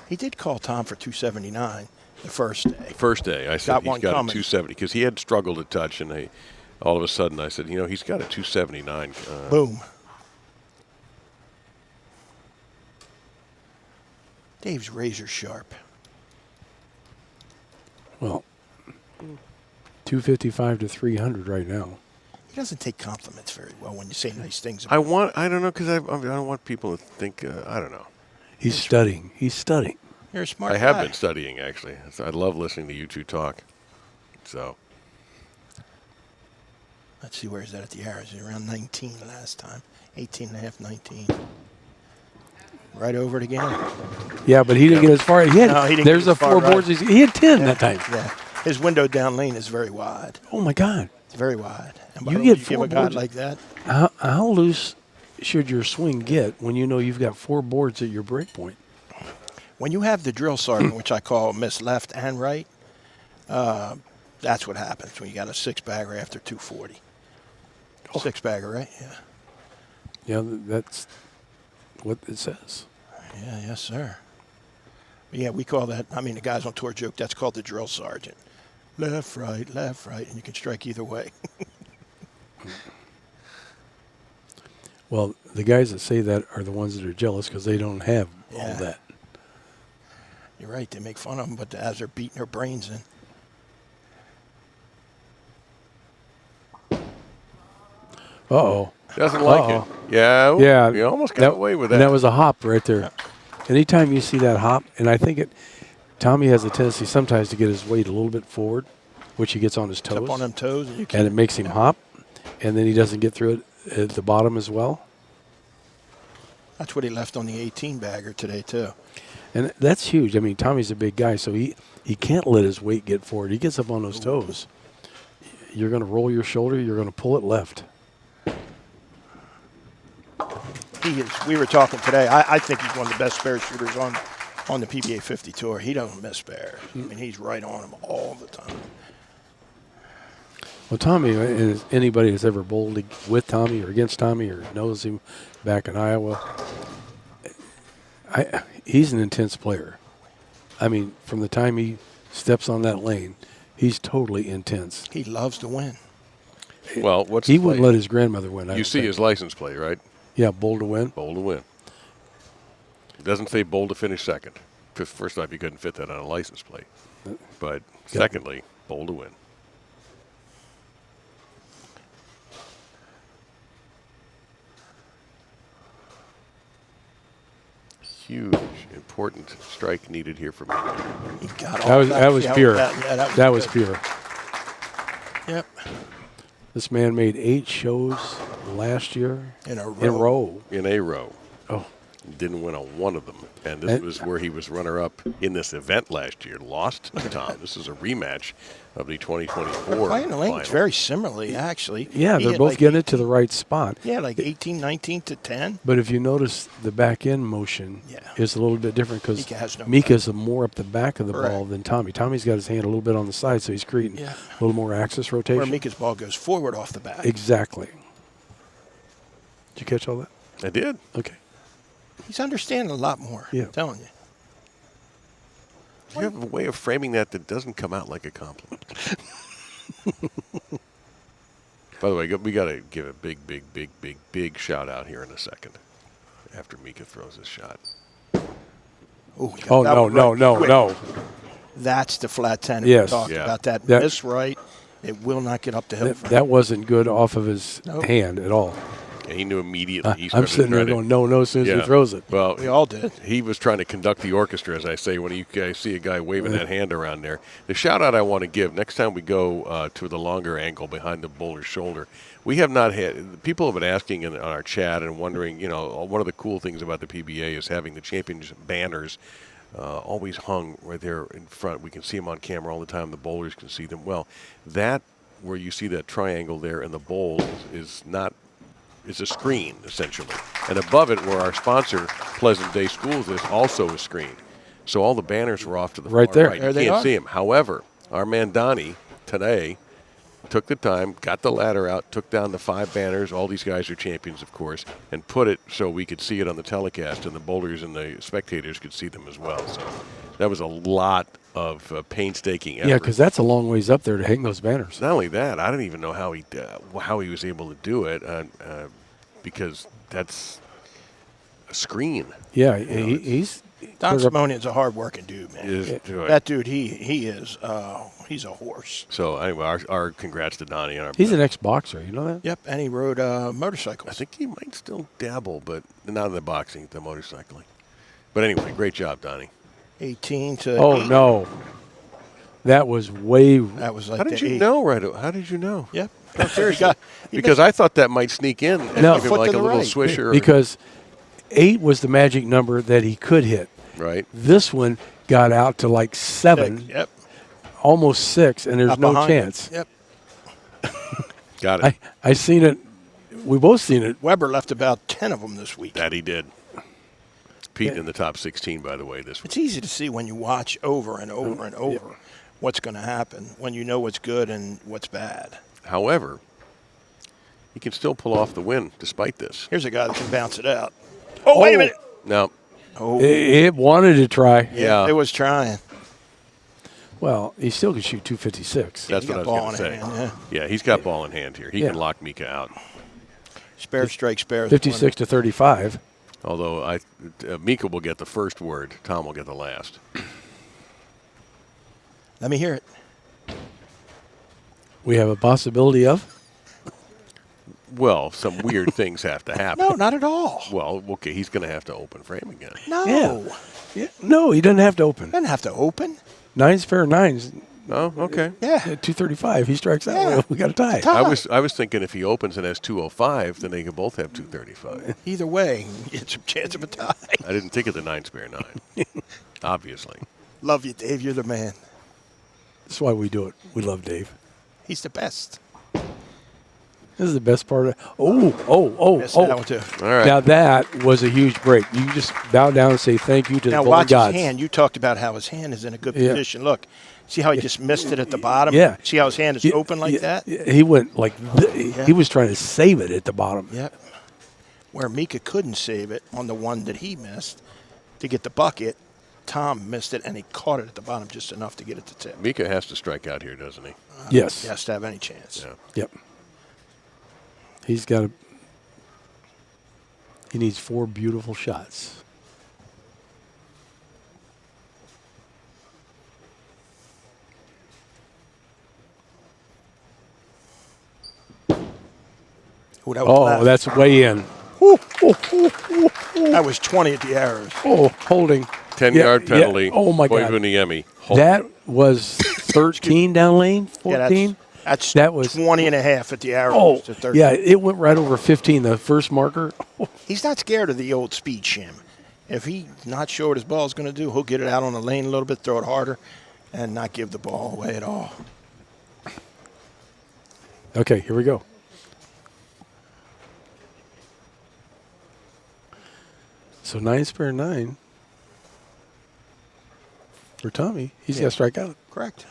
He did call Tom for 279 the first day.
First day, I said
Got
he's
one
got
coming.
a 270 because he had struggled to touch, and all of a sudden I said, he's got a 279.
Boom. Dave's razor sharp.
Well, 255 to 300 right now.
He doesn't take compliments very well when you say nice things.
I don't know, because I don't want people to think, I don't know.
He's studying. He's studying.
You're a smart guy.
I have been studying, actually. I love listening to you two talk. So.
Let's see, where is that at the arrows? Around 19 last time. 18.5, 19. Right over it again.
Yeah, but he didn't get as far. He didn't
There's
get as far boards. Right. He had 10 that time.
Yeah. His window down lane is very wide.
Oh, my God.
It's very wide. And
You get 4
give a guy
boards
like that.
How loose should your swing get when you know you've got 4 boards at your break point?
When you have the drill sergeant, which I call miss left and right, that's what happens when you got a 6-bagger after 240. 6-bagger, right? Yeah.
Yeah, that's what it says.
Yeah, yes, sir. But yeah, we call that, the guys on tour joke, that's called the drill sergeant. Left, right, and you can strike either way.
Well, the guys that say that are the ones that are jealous because they don't have all that.
You're right, they make fun of them, but as they're beating their brains in.
Uh-oh.
Doesn't like it. Yeah.
Yeah.
You almost got away with that.
And that was a hop right there. Anytime you see that hop, and I think Tommy has a tendency sometimes to get his weight a little bit forward, which he gets on his toes.
Up on them toes.
And it makes him hop, and then he doesn't get through it at the bottom as well.
That's what he left on the 18-bagger today, too.
And that's huge. Tommy's a big guy, so he can't let his weight get forward. He gets up on those toes. You're going to roll your shoulder. You're going to pull it left.
He is. We were talking today. I think he's one of the best spare shooters on the PBA 50 tour. He doesn't miss spares. He's right on them all the time.
Well, Tommy, is anybody that's ever bowled with Tommy or against Tommy or knows him back in Iowa, he's an intense player. I mean, from the time he steps on that lane, he's totally intense.
He loves to win.
Well, what's
He
the
wouldn't
play?
let his grandmother win.
You see his license plate, right?
Yeah, bowl to win.
Bowl to win. It doesn't say bowl to finish second. First off, you couldn't fit that on a license plate. But secondly, bowl to win. Huge, important strike needed here for me.
He got
That was pure. That was
good.
pure.
Yep.
This man made 8 shows last year
In a
row.
In a row.
Oh,
Didn't win on one of them. And this was where he was runner-up in this event last year. Lost to Tom. This is a rematch of the 2024
Playing the lanes
final.
very similarly, actually.
yeah,
He
they're
hit
both
like
getting it to the right spot.
Yeah, like 18, 19 to 10.
But if you notice, the back end motion
Yeah.
is a little bit different because
Mika has no
Mika's more up the back of the
Correct.
ball than Tommy. Tommy's got his hand a little bit on the side, so he's creating
Yeah.
a little more axis
Where
rotation.
Mika's ball goes forward off the bat.
Exactly. Did you catch all that?
I did.
Okay.
He's understanding a lot more.
Yeah.
I'm telling you.
You have a way of framing that doesn't come out like a compliment. By the way, we got to give a big shout out here in a second after Mika throws his shot.
Ooh, he got
Oh,
that
no,
one
no,
right
no,
quick.
no.
That's the flat 10
Yes.
we talked
Yeah.
about. That
That-
miss right, it will not get up the hill.
That wasn't good off of his
Nope.
hand at all.
And he knew immediately. He
I'm
started
sitting there
trying to-
going, no, as soon as he
Yeah.
throws it.
Well,
We all did.
he was trying to conduct the orchestra, as I say, when you guys see a guy waving that hand around there. The shout out I want to give next time we go to the longer angle behind the bowler's shoulder. We have not had people have been asking on our chat and wondering. One of the cool things about the PBA is having the championship banners always hung right there in front. We can see them on camera all the time. The bowlers can see them. Well, that where you see that triangle there in the bowl is not. It's a screen, essentially. And above it, where our sponsor, Pleasant Day Schools, is also a screen. So all the banners were off to the
Right
far
there.
right.
There
You
they
can't
are.
see them. However, our man Donnie today took the time, got the ladder out, took down the 5 banners. All these guys are champions, of course, and put it so we could see it on the telecast, and the bowlers and the spectators could see them as well. So that was a lot of painstaking effort.
Yeah, because that's a long ways up there to hang those banners.
Not only that, I don't even know how he was able to do it because that's a screen.
Yeah, he's
Don
cleared up-
Simonian's a hard-working dude, man.
Is to it.
That dude, he is, he's a horse.
So anyway, our congrats to Donnie. And
he's an ex-boxer. You know that?
Yep, and he rode motorcycles.
I think he might still dabble, but not in the boxing, the motorcycling. But anyway, great job, Donnie.
18 to
Oh
8.
no, that was way.
That was like
How did
the
you
8.
know, right? How did you know?
Yep.
No, seriously.
He
Because I thought that might sneak in and
No.
give him
Foot
like
to
a
the
little
right.
swisher.
Because 8 was the magic number that he could hit.
Right.
This one got out to like 7,
Yep.
almost 6, and there's
Up
no
behind
chance.
him. Yep.
Got it.
I seen it. We both seen it.
Weber left about 10 of them this week.
That he did. Pete in the top 16, by the way, this week.
It's easy to see when you watch over and over and over what's going to happen, when you know what's good and what's bad.
However, he can still pull off the win despite this.
Here's a guy that can bounce it out. Oh, wait a minute.
Now,
Oh,
It wanted to try.
yeah.
It was trying.
Well, he still could shoot 256.
that's
he
what I
got
was
ball
going to say.
in hand,
Yeah, he's got ball in hand here. He
Yeah.
can lock Mika out.
Spare strike, spare.
56 to 35.
Although Mika will get the first word, Tom will get the last.
Let me hear it.
We have a possibility of.
Well, some weird things have to happen.
No, not at all.
Well, okay, he's going to have to open frame again.
No.
Yeah. Yeah. No, he doesn't have to open.
Doesn't have to open.
9's fair 9's.
Oh, okay.
Yeah.
235. He strikes out.
Yeah.
We got a tie.
Tie.
I was thinking if he opens and has 205, then they can both have 235.
Either way, it's a chance of a tie.
I didn't think of the 9 spare 9. Obviously.
Love you, Dave. You're the man.
That's why we do it. We love Dave.
He's the best.
This is the best part of Oh.
Missed that one too.
All right.
Now that was a huge break. You just bow down and say thank you to
Now
the bowling
watch
gods.
his hand. You talked about how his hand is in a good
Yeah.
position. Look, see how he just missed it at the bottom?
Yeah.
See how his hand is open like that?
He went like he was trying to save it at the bottom.
Yep. Where Mika couldn't save it on the one that he missed to get the bucket, Tom missed it and he caught it at the bottom just enough to get it to tip.
Mika has to strike out here, doesn't he?
Yes.
He has to have any chance.
Yeah.
Yep. He's got to. He needs 4 beautiful shots.
Ooh, that was left.
That's way in.
That was 20 at the arrows.
Oh, holding.
10-yard penalty.
Yeah. Oh, my God.
Koivuniemi.
That was 13 down lane, 14.
Yeah, that's
That was
20 and a half at the arrows
Oh,
to 13.
yeah, it went right over 15, the first marker.
He's not scared of the old speed shim. If he's not sure what his ball is going to do, he'll get it out on the lane a little bit, throw it harder, and not give the ball away at all.
Okay, here we go. So 9 spare 9 for Tommy. He's got to strike out.
Correct.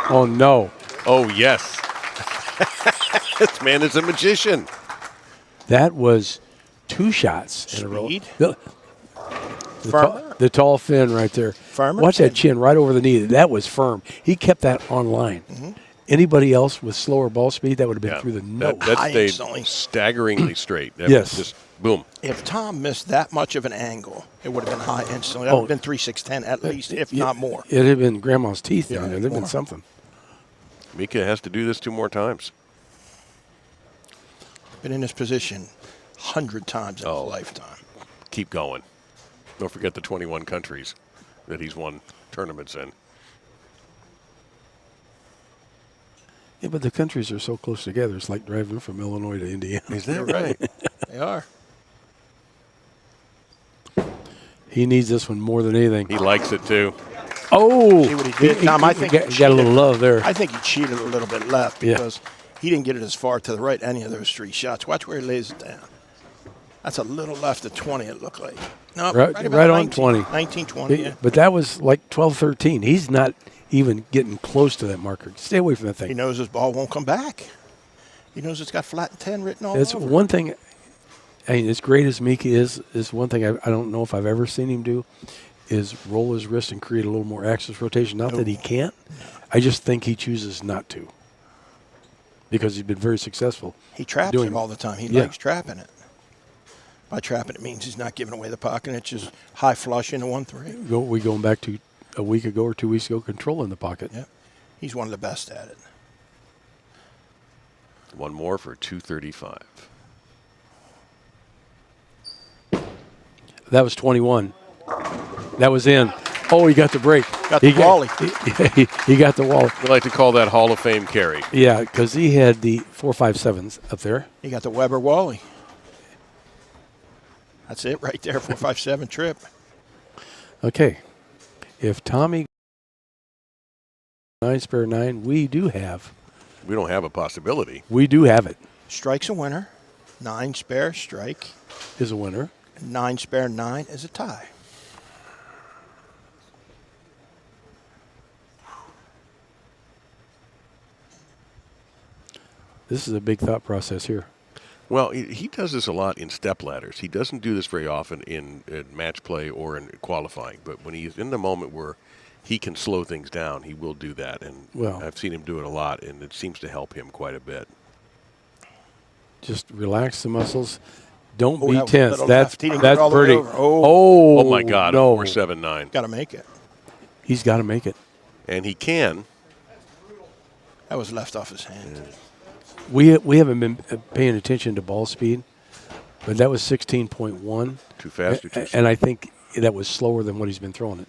Oh, no.
Oh, yes. This man is a magician.
That was 2 shots in a row.
Speed.
The tall fin right there.
Firmer
Watch that
fin.
chin right over the knee. That was firm. He kept that on line. Anybody else with slower ball speed, that would have been through the nose.
That
High
stayed
instantly.
staggeringly straight. That
Yes.
was just boom.
If Tom missed that much of an angle, it would have been high instantly. That would have been 3-6-10 at least, if not more.
It had been grandma's teeth down there. There'd been
more.
something.
Mika has to do this 2 more times.
Been in this position 100 times in
Oh.
his lifetime.
Keep going. Don't forget the 21 countries that he's won tournaments in.
Yeah, but the countries are so close together. It's like driving from Illinois to Indiana.
Is that right?
They are.
He needs this one more than anything.
He likes it too.
Oh!
See what he did? Tom, I think
he got a little love there.
I think he cheated a little bit left
Yeah.
because he didn't get it as far to the right any of those 3 shots. Watch where he lays it down. That's a little left of 20, it looked like. No,
Right-
about
right on
19,
20.
19, 20, yeah.
But that was like 12, 13. He's not even getting close to that marker. Stay away from that
He
thing.
knows his ball won't come back. He knows it's got flat and 10 written all
It's
over.
one thing. I mean, as great as Mika is one thing I don't know if I've ever seen him do is roll his wrist and create a little more axis rotation. Not that he can't. I just think he chooses not to because he's been very successful.
He traps
doing
it all the time. He
Yeah.
likes trapping it. By trapping it means he's not giving away the pocket. It's just high flush into 1-3.
We going back to a week ago or 2 weeks ago, controlling the pocket.
Yep. He's one of the best at it.
One more for 235.
That was 21. That was in. Oh, he got the break.
Got the wally.
He got the wally.
We like to call that Hall of Fame carry.
Yeah, because he had the 4.57s up there.
He got the Weber Wally. That's it right there, 4.57 trip.
Okay. If Tommy 9 spare 9, we do have
a possibility.
We do have it.
Strike's a winner. 9 spare strike.
Is a winner.
9 spare 9 is a tie.
This is a big thought process here.
Well, he does this a lot in step ladders. He doesn't do this very often in match play or in qualifying. But when he's in the moment where he can slow things down, he will do that. And
Well-
I've seen him do it a lot, and it seems to help him quite a bit.
Just relax the muscles. Don't
Oh,
be
that was a
tense.
little
That's
left. He didn't get
that's
all the way
pretty.
over. Oh.
Oh, my God,
no.
4.79.
Got to make it.
He's got to make it.
And he can.
That was left off his hand.
We haven't been paying attention to ball speed, but that was 16.1.
Too fast or too slow?
And I think that was slower than what he's been throwing it.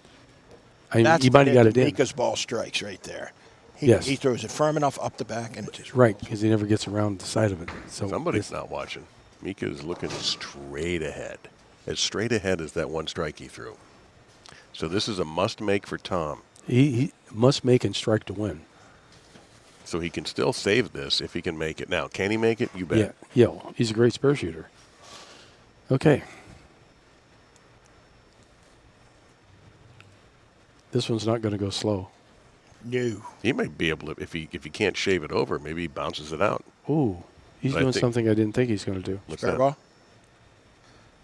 I mean,
That's
he might have got it in.
Mika's ball strikes right there.
Yes.
He throws it firm enough up the back, and it just
Right, because he never gets around the side of it. So
Somebody's not watching. Mika is looking straight ahead. As straight ahead as that one strike he threw. So this is a must-make for Tom.
He must make and strike to win.
So he can still save this if he can make it. Now, can he make it? You bet.
Yeah. He's a great spare shooter. Okay. This one's not going to go slow.
No.
He might be able to, if he can't shave it over, maybe he bounces it out.
Ooh, he's
But I
doing
think-
something I didn't think he's going to do.
What's
Spare
that?
ball.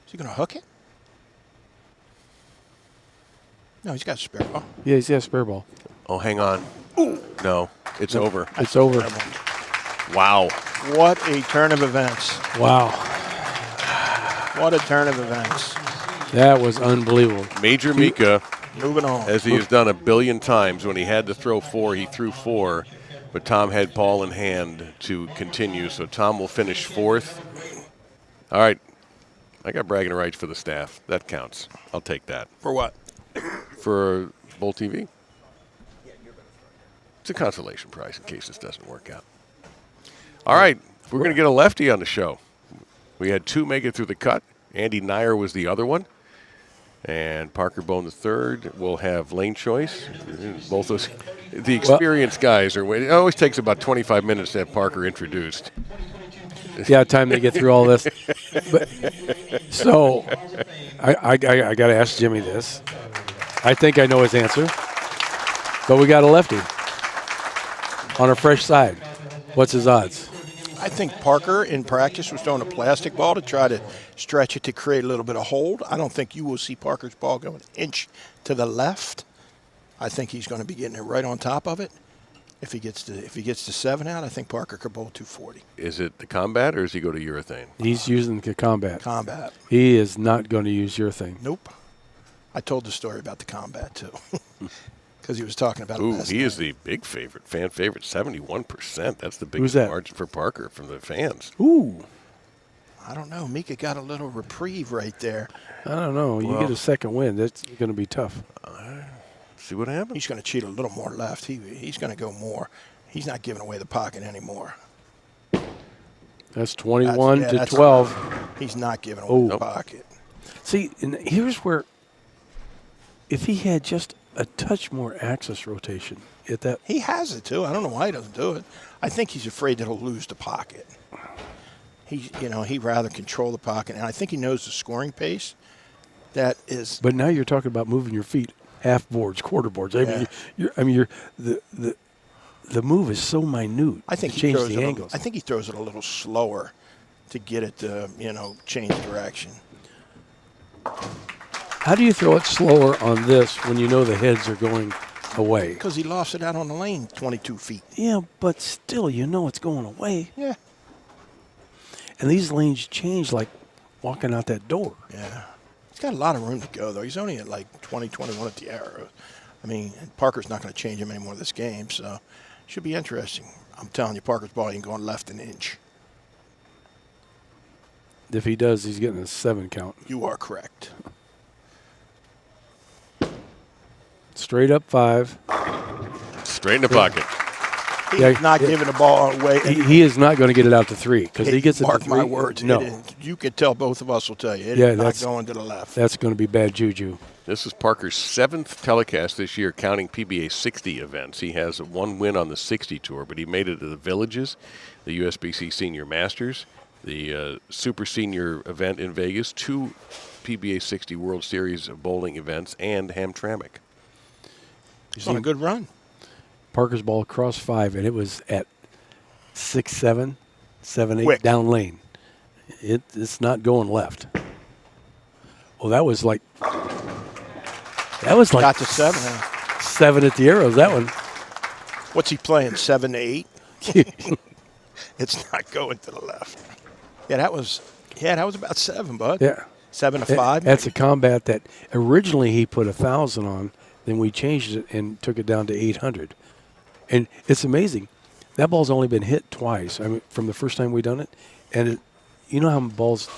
Is he going to hook it? No, he's got a spare ball.
Yeah, he's got a spare ball.
Oh, hang on. Ooh. No, it's over.
It's over.
Wow.
What a turn of events.
Wow.
What a turn of events.
That was unbelievable.
Major Mika,
Moving on.
as he has done a billion times, when he had to throw 4, he threw 4, but Tom had ball in hand to continue, so Tom will finish 4th. All right. I got bragging rights for the staff. That counts. I'll take that.
For what?
For BowlTV. It's a consolation prize in case this doesn't work out. All right. We're going to get a lefty on the show. We had 2 make it through the cut. Andy Nyer was the other one. And Parker Bohn the third will have lane choice. Both those, the experienced guys are waiting. It always takes about 25 minutes to have Parker introduced.
Yeah, time to get through all this. But, so, I got to ask Jimmy this. I think I know his answer. But we got a lefty on a fresh side. What's his odds?
I think Parker in practice was throwing a plastic ball to try to stretch it to create a little bit of hold. I don't think you will see Parker's ball go an inch to the left. I think he's going to be getting it right on top of it. If he gets to 7 out, I think Parker could bowl 240.
Is it the combat or does he go to urethane?
He's using the combat.
Combat.
He is not going to use your thing.
Nope. I told the story about the combat too, because he was talking about it
Ooh,
last
he
night.
is the big favorite, fan favorite, 71%. That's the
Who's
biggest
that?
margin for Parker from the fans.
Ooh,
I don't know. Mika got a little reprieve right there.
I don't know. You
Well-
get a second win. That's going to be tough.
See what happens?
He's going to cheat a little more left. He's going to go more. He's not giving away the pocket anymore.
That's 21 to
that's-
12.
He's not giving away
Oh.
the
Nope.
pocket.
See, and here's where, if he had just a touch more axis rotation at that,
He has it too. I don't know why he doesn't do it. I think he's afraid that he'll lose the pocket. He'd rather control the pocket, and I think he knows the scoring pace. That is,
but now you're talking about moving your feet half boards, quarter boards.
Yeah.
The move is so minute.
I think
to
he
change
throws
the
it.
angles.
I think he throws it a little slower to get it to change direction.
How do you throw it slower on this when you know the heads are going away?
Because he lost it out on the lane 22 feet.
Yeah, but still, you know it's going away.
Yeah.
And these lanes change like walking out that door.
Yeah. He's got a lot of room to go, though. He's only at like 20, 21 at the arrow. I mean, Parker's not going to change him anymore this game, so should be interesting. I'm telling you, Parker's ball ain't going left an inch.
If he does, he's getting a 7 count.
You are correct.
Straight up 5.
Straight in the pocket.
He's
Yeah,
not
yeah.
giving the ball away.
He is not going to get it out to 3 because he gets it to
Mark
3.
my words.
No,
You can tell both of us will tell you. It
Yeah,
is not
that's-
going to the left.
that's going to be bad juju.
This is Parker's 7th telecast this year, counting PBA 60 events. He has 1 win on the 60 tour, but he made it to the Villages, the USBC Senior Masters, the Super Senior event in Vegas, 2 PBA 60 World Series of bowling events, and Hamtramck.
He's on a good run.
Parker's ball across 5, and it was at 6, 7, 7, 8
Quick.
down lane. It's not going left. Well, that was like
Got to 7.
7 at the arrows. That one.
What's he playing? 7 to 8? It's not going to the left. Yeah, that was about 7, bud.
Yeah.
7 to 5.
That's a combat that originally he put 1,000 on. Then we changed it and took it down to 800. And it's amazing. That ball's only been hit twice. I mean, from the first time we done it. And you know how balls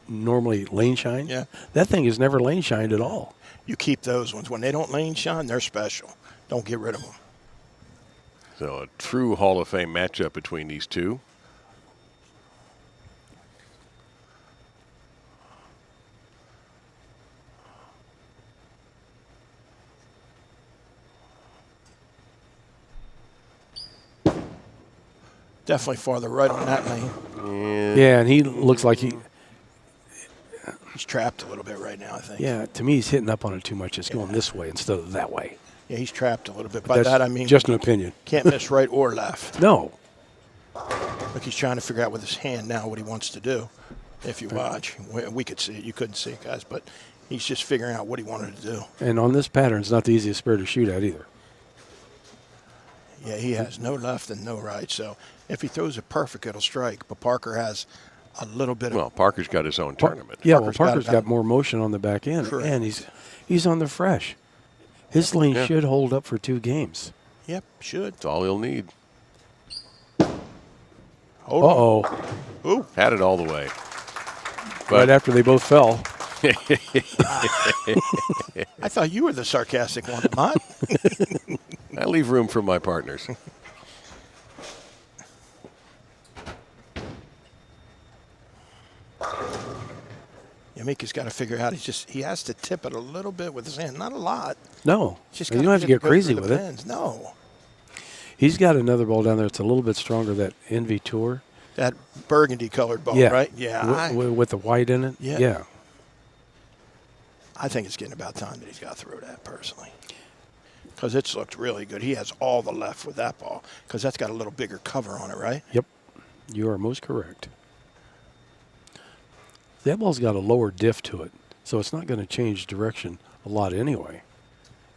normally lane shine?
Yeah.
That thing has never lane shined at all.
You keep those ones. When they don't lane shine, they're special. Don't get rid of them.
So a true Hall of Fame matchup between these two.
definitely farther right on that lane.
Yeah, and he looks like he's
trapped a little bit right now, I think.
Yeah, to me, he's hitting up on it too much. It's going this way instead of that way.
Yeah, he's trapped a little bit.
But
By
that's
that, I mean
just an opinion.
can't miss right or left.
No.
Look, he's trying to figure out with his hand now what he wants to do. If you watch, we could see it. You couldn't see it, guys, but he's just figuring out what he wanted to do.
And on this pattern, it's not the easiest spare to shoot at either.
Yeah, he has no left and no right. So if he throws it perfect, it'll strike. But Parker has a little bit of.
Well, Parker's got his own tournament.
Yeah,
Parker's
Parker's
got
got more motion on the back end,
Correct.
and he's on the fresh. His lane should hold up for 2 games.
Yep, should.
That's all he'll need.
Hold on.
Uh-oh.
Ooh.
Had it all the way.
Right after they both fell.
I thought you were the sarcastic one, not.
I leave room for my partners.
Mika's got to figure out. He has to tip it a little bit with his hand, not a lot.
No,
Just
you don't have to get crazy with it.
pins. No,
He's got another ball down there. It's a little bit stronger. That Envy Tour.
that burgundy colored ball,
Yeah,
right? Yeah,
with the white in it.
Yeah. I think it's getting about time that he's got to throw that personally, because it's looked really good. He has all the left with that ball because that's got a little bigger cover on it, right?
Yep, you are most correct. That ball's got a lower diff to it, so it's not going to change direction a lot anyway.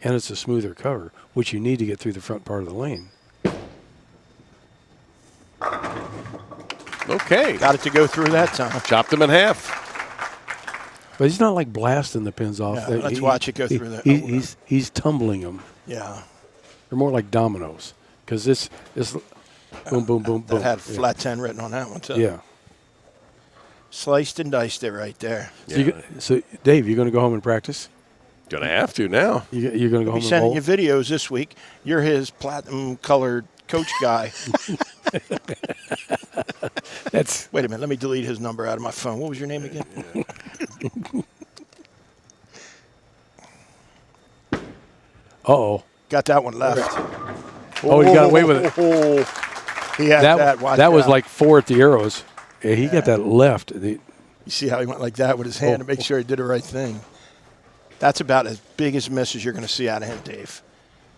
And it's a smoother cover, which you need to get through the front part of the lane.
Okay.
Got it to go through that time.
Chopped him in half.
But he's not like blasting the pins off.
Yeah, let's watch it go through the.
He's tumbling them.
Yeah.
They're more like dominoes, because this boom, boom, boom, boom.
That had flat 10 written on that one, too.
Yeah.
Sliced and diced it right there.
So Dave, you're going to go home and practice?
Gonna have to now.
You're going to go home
He's
and
sending
bowl?
you videos this week. You're his platinum-colored coach guy.
That's
Wait a minute. Let me delete his number out of my phone. What was your name again?
Uh-oh.
Got that one left.
Oh, he got away with it.
He had that. Watch
That was
out.
like 4 at the arrows. Yeah, he got that left.
You see how he went like that with his hand to make sure he did the right thing. That's about as big as miss as you're going to see out of him, Dave.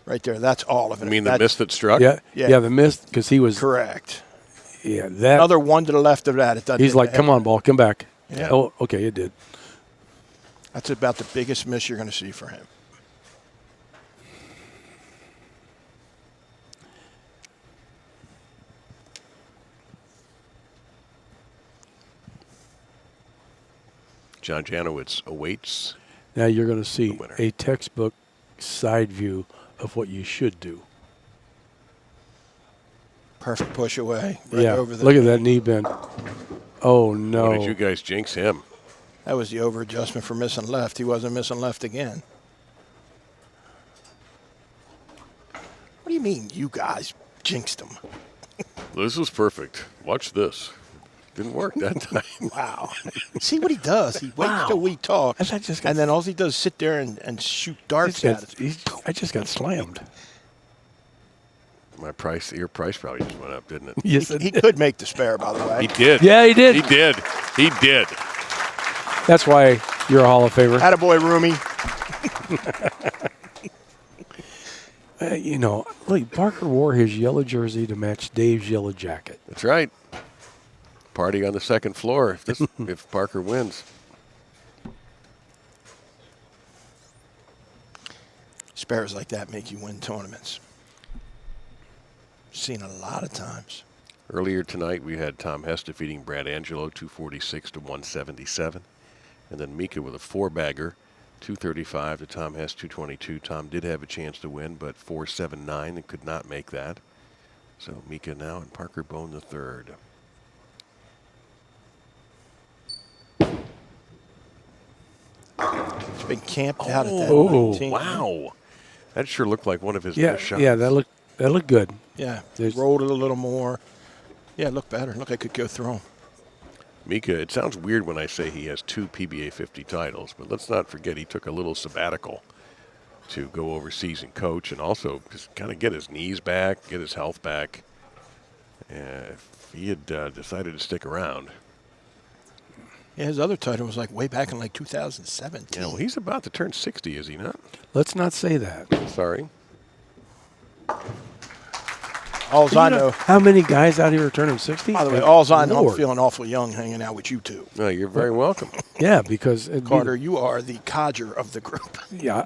Right there. That's all of it.
You mean the miss that struck?
Yeah,
Yeah.
the miss, because he was.
Correct.
Yeah, that.
Another one to the left of that. It doesn't
He's
hit
like,
the
come
head.
on, ball, come back.
Yeah.
Oh, okay, it did.
That's about the biggest miss you're going to see for him.
John Janawicz awaits.
Now you're going to see
winner.
a textbook side view of what you should do.
Perfect push away. Right
Yeah,
over the,
look at that knee bend. Oh, no.
Why did you guys jinx him?
That was the over adjustment for missing left. He wasn't missing left again. What do you mean you guys jinxed him?
This was perfect. Watch this. Didn't work that time.
Wow. See what he does. He waits till we talk.
I just got-
And then all he does is sit there and shoot darts at us.
I just got slammed.
Your price probably just went up, didn't it?
Yes,
He could make the spare, by the way.
He did.
Yeah, he did.
He did. He did.
That's why you're a Hall of Famer.
Attaboy, Roomy.
Look, Parker wore his yellow jersey to match Dave's yellow jacket.
That's right. Party on the second floor if Parker wins.
Spares like that make you win tournaments. Seen a lot of times.
Earlier tonight, we had Tom Hess defeating Brad Angelo 246 to 177. And then Mika with a 4-bagger, 235 to Tom Hess 222. Tom did have a chance to win, but 479 and could not make that. So Mika now and Parker Bohn the third.
He's been camped out at that
Oh,
19.
Wow. That sure looked like one of his
Yeah,
best shots.
yeah, that looked good.
Yeah,
There's-
rolled it a little more. Yeah, it looked better. Looked like it could go through him.
Mika, it sounds weird when I say he has 2 PBA 50 titles, but let's not forget he took a little sabbatical to go overseas and coach and also just kind of get his knees back, get his health back. if he had decided to stick around.
Yeah, his other title was like way back in like 2017.
Yeah, well, he's about to turn 60, is he not?
Let's not say that.
Sorry.
Alls I know.
How many guys out here are turning 60?
By the way, alls I know, I'm
Lord.
feeling awful young hanging out with you two.
No, you're very welcome.
Yeah, because
Carter, you are the codger of the group.
Yeah.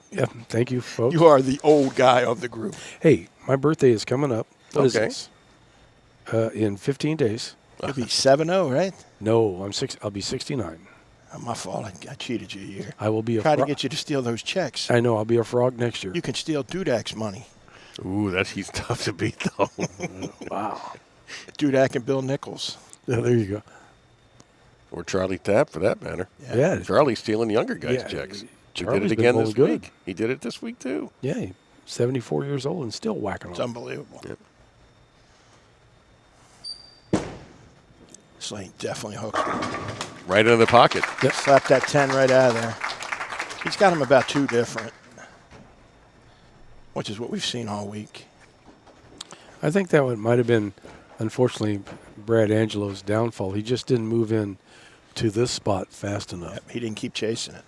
Thank you, folks.
You are the old guy of the group.
Hey, my birthday is coming up. What is
Okay.
this? In 15 days.
You'll be 7-0, right?
No, I'll be 69.
My fault. I cheated you a year.
I will be a
Tried to
frog.
get you to steal those checks.
I know. I'll be a frog next year.
You can steal Dudak's money.
Ooh, he's tough to beat, though.
Wow.
Dudak and Bill Nichols.
Yeah, there you go.
Or Charlie Tapp, for that matter.
Yeah.
Charlie's stealing younger guys'
Yeah,
checks. He
Charlie's
did it
been
again
bowling
this
good.
week. He did it this week, too.
Yeah. He's 74 years old and still whacking
It's
on.
unbelievable.
Yep.
Slane definitely hooks me.
Right into the pocket.
Slapped that 10 right out of there. He's got him about 2 different, which is what we've seen all week.
I think that one might have been, unfortunately, Brad Angelo's downfall. He just didn't move in to this spot fast enough.
Yep, he didn't keep chasing it.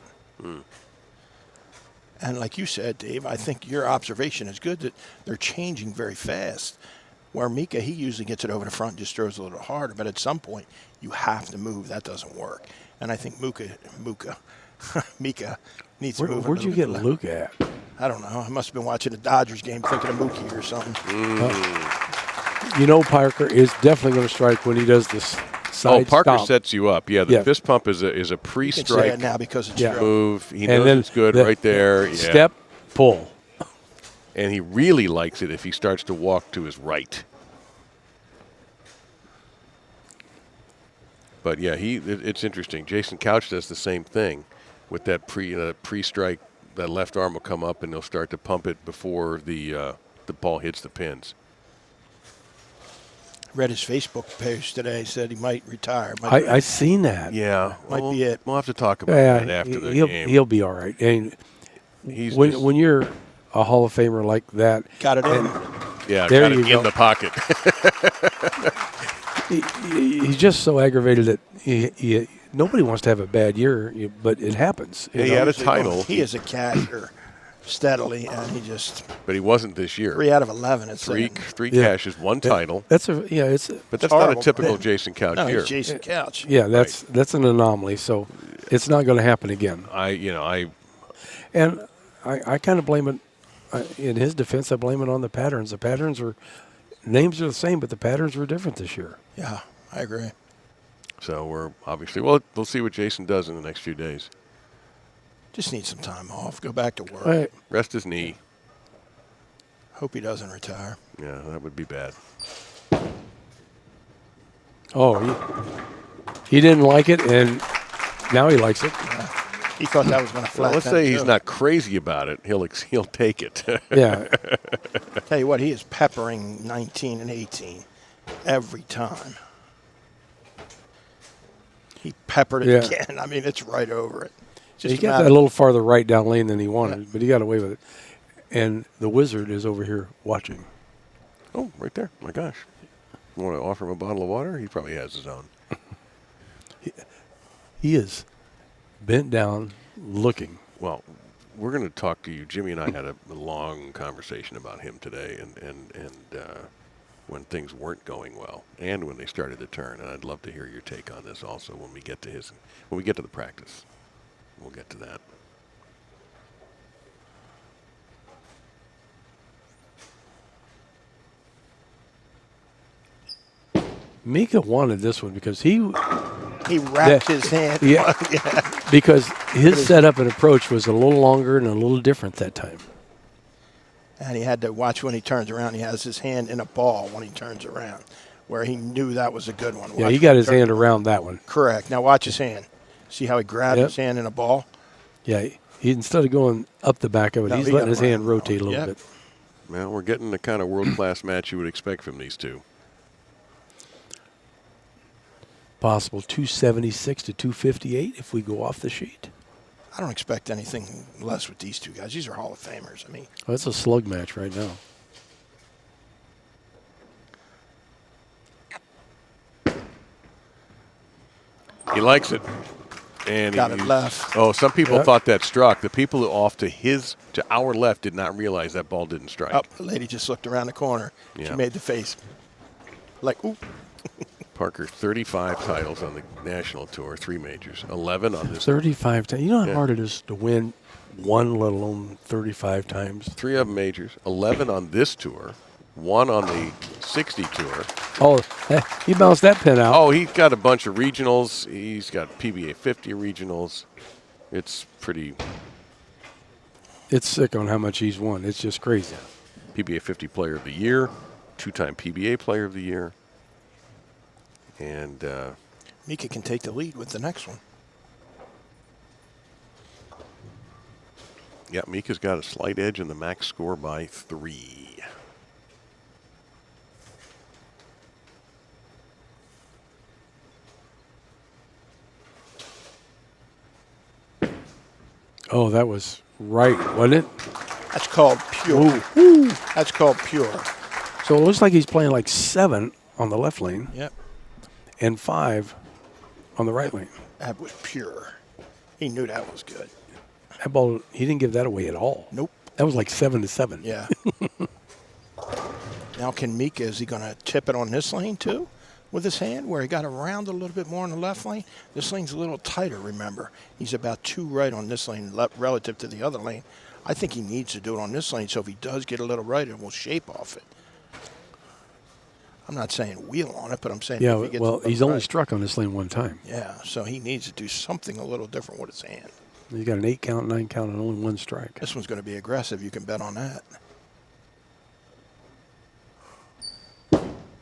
And like you said, Dave, I think your observation is good that they're changing very fast. Where Mika, he usually gets it over the front and just throws a little harder. But at some point, you have to move. That doesn't work. And I think Mika needs to move.
Where'd you get Luke at?
I don't know. I must have been watching a Dodgers game thinking of Mookie or something.
You know, Parker is definitely going to strike when he does this side
Parker
stomp.
sets you up. Yeah, the fist pump is a
You can say
pre-strike
it now because it's
Yeah.
true.
move. He
And
knows
then
it's good
the
right there. Yeah.
Step, pull.
And he really likes it if he starts to walk to his right. But yeah, it's interesting. Jason Couch does the same thing with that pre-strike. That left arm will come up and he'll start to pump it before the ball hits the pins.
Read his Facebook post today. Said he might retire.
I seen that.
Yeah,
Might be it.
We'll have to talk about that after the game.
He'll be all right. And
He's
when you're a Hall of Famer like that,
Got it in.
yeah,
there
got it
you go.
in the pocket.
he's just so aggravated that nobody wants to have a bad year, but it happens.
He had a title,
He is a casher steadily, and he just
but he wasn't this year.
3 out of 11. It's
Three
Yeah.
cashes, one title.
It's
But that's not
horrible.
a typical Jason Couch
no,
year.
he's Jason Couch.
that's an anomaly. So it's not going to happen again.
I
I kind of blame it. In his defense, I blame it on the patterns. The patterns names are the same, but the patterns were different this year.
Yeah, I agree.
So we're obviously we'll see what Jason does in the next few days.
Just need some time off. Go back to work.
Right.
Rest his knee.
Hope he doesn't retire.
Yeah, that would be bad.
Oh, he didn't like it, and now he likes it.
He thought that was going to
Well,
flat.
let's say he's not crazy about it. He'll take it.
Yeah.
Tell you what, he is peppering 19 and 18 every time. He peppered it again. I mean, it's right over it. Just
He got that a little farther right down lane than he wanted, but he got away with it. And the Wizard is over here watching.
Oh, right there. My gosh. You want to offer him a bottle of water? He probably has his own.
He is bent down, looking.
Well, we're going to talk to you. Jimmy and I had a long conversation about him today, and when things weren't going well, and when they started to turn. And I'd love to hear your take on this also when we get to the practice. We'll get to that.
Mika wanted this one because he
wrapped his hand.
Yeah, because his setup and approach was a little longer and a little different that time.
And he had to watch when he turns around. He has his hand in a ball when he turns around, where he knew that was a good one.
Yeah,
Watch
he got
when
his
turns
hand
around.
around that one.
Correct. Now watch his hand. See how he grabbed
Yep.
his hand in a ball?
Yeah, he instead of going up the back of it,
No,
he's
he
letting
got
his
around
hand
the
rotate a
ball.
little
Yep.
bit.
Well, we're getting the kind of world-class match you would expect from these two.
Possible 276 to 258 if we go off the sheet.
I don't expect anything less with these two guys. These are Hall of Famers. I mean,
Well, it's a slug match right now.
He likes it. And
Got it left.
Oh, some people
Yep.
thought that struck. The people off to our left did not realize that ball didn't strike.
Oh, the lady just looked around the corner.
Yeah.
She made the face. Like, ooh.
Parker, 35 titles on the national tour, 3 majors, 11 on this.
35 times. You know how
Yeah.
hard it is to win one, let alone 35 times?
3 of them majors, 11 on this tour, 1 on the 60 tour.
Oh, he bounced that pin out.
Oh, he's got a bunch of regionals. He's got PBA 50 regionals. It's pretty
It's sick on how much he's won. It's just crazy.
PBA 50 Player of the Year, 2-time PBA Player of the Year. And
Mika can take the lead with the next one.
yeah, Mika's got a slight edge in the max score by 3.
Oh, that was right, wasn't it?
That's called pure. That's called pure.
So it looks like he's playing like 7 on the left lane
Yep.
and 5 on the right lane.
That was pure. He knew that was good.
That ball, he didn't give that away at all.
Nope.
That was like 7-7.
Yeah. Now can Mika, is he going to tip it on this lane too with his hand where he got around a little bit more on the left lane? This lane's a little tighter, remember. He's about 2 right on this lane relative to the other lane. I think he needs to do it on this lane, so if he does get a little right, it will shape off it. I'm not saying wheel on it, but I'm saying
Yeah,
if he gets a
well,
little
he's only
right.
struck on this lane one time.
Yeah, so he needs to do something a little different with his hand.
He's got an 8 count, 9 count, and only 1 strike.
This one's going to be aggressive. You can bet on that.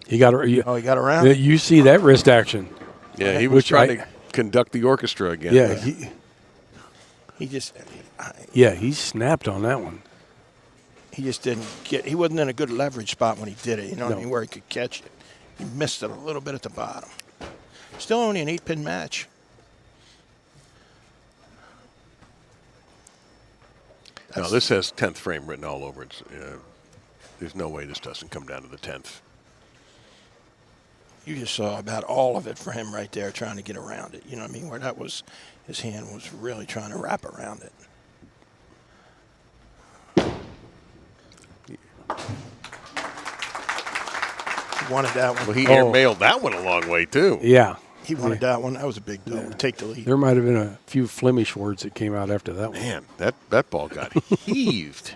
He got
Oh, he got around?
You see that wrist action.
Yeah, he was
Which
trying to conduct the orchestra again.
Yeah,
He just
he snapped on that one.
he just didn't get. He wasn't in a good leverage spot when he did it. You know what I
No.
mean, where he could catch it. He missed it a little bit at the bottom. Still only an 8-pin match.
No, this has 10th frame written all over it. There's no way this doesn't come down to the 10th.
You just saw about all of it for him right there, trying to get around it. You know what I mean? Where that was, his hand was really trying to wrap around it. He wanted that one.
Well, he airmailed that one a long way, too.
Yeah.
He wanted that one. That was a big deal. Take the lead.
There might have been a few Flemish words that came out after that one.
Man, that ball got heaved.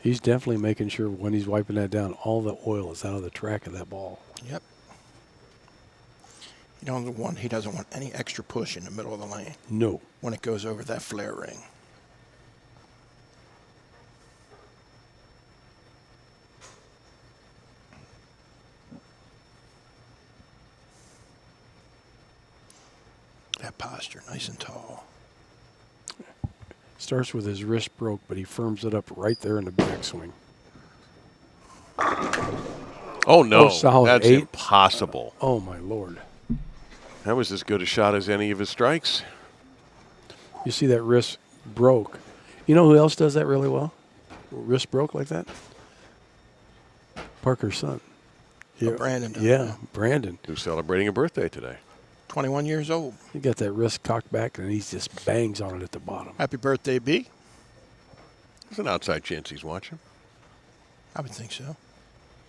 He's definitely making sure when he's wiping that down, all the oil is out of the track of that ball.
Yep. He doesn't want any extra push in the middle of the lane
No.
when it goes over that flare ring. That posture, nice and tall.
Starts with his wrist broke, but he firms it up right there in the backswing.
Oh, no.
Oh, solid
That's
8.
impossible.
Oh, my Lord.
That was as good a shot as any of his strikes.
You see that wrist broke. You know who else does that really well? Wrist broke like that? Parker's son.
Oh, Brandon does,
Yeah,
yeah.
Brandon.
Who's celebrating a birthday today.
21 years old.
He got that wrist cocked back, and he just bangs on it at the bottom.
Happy birthday, B.
There's an outside chance he's watching.
I would think so.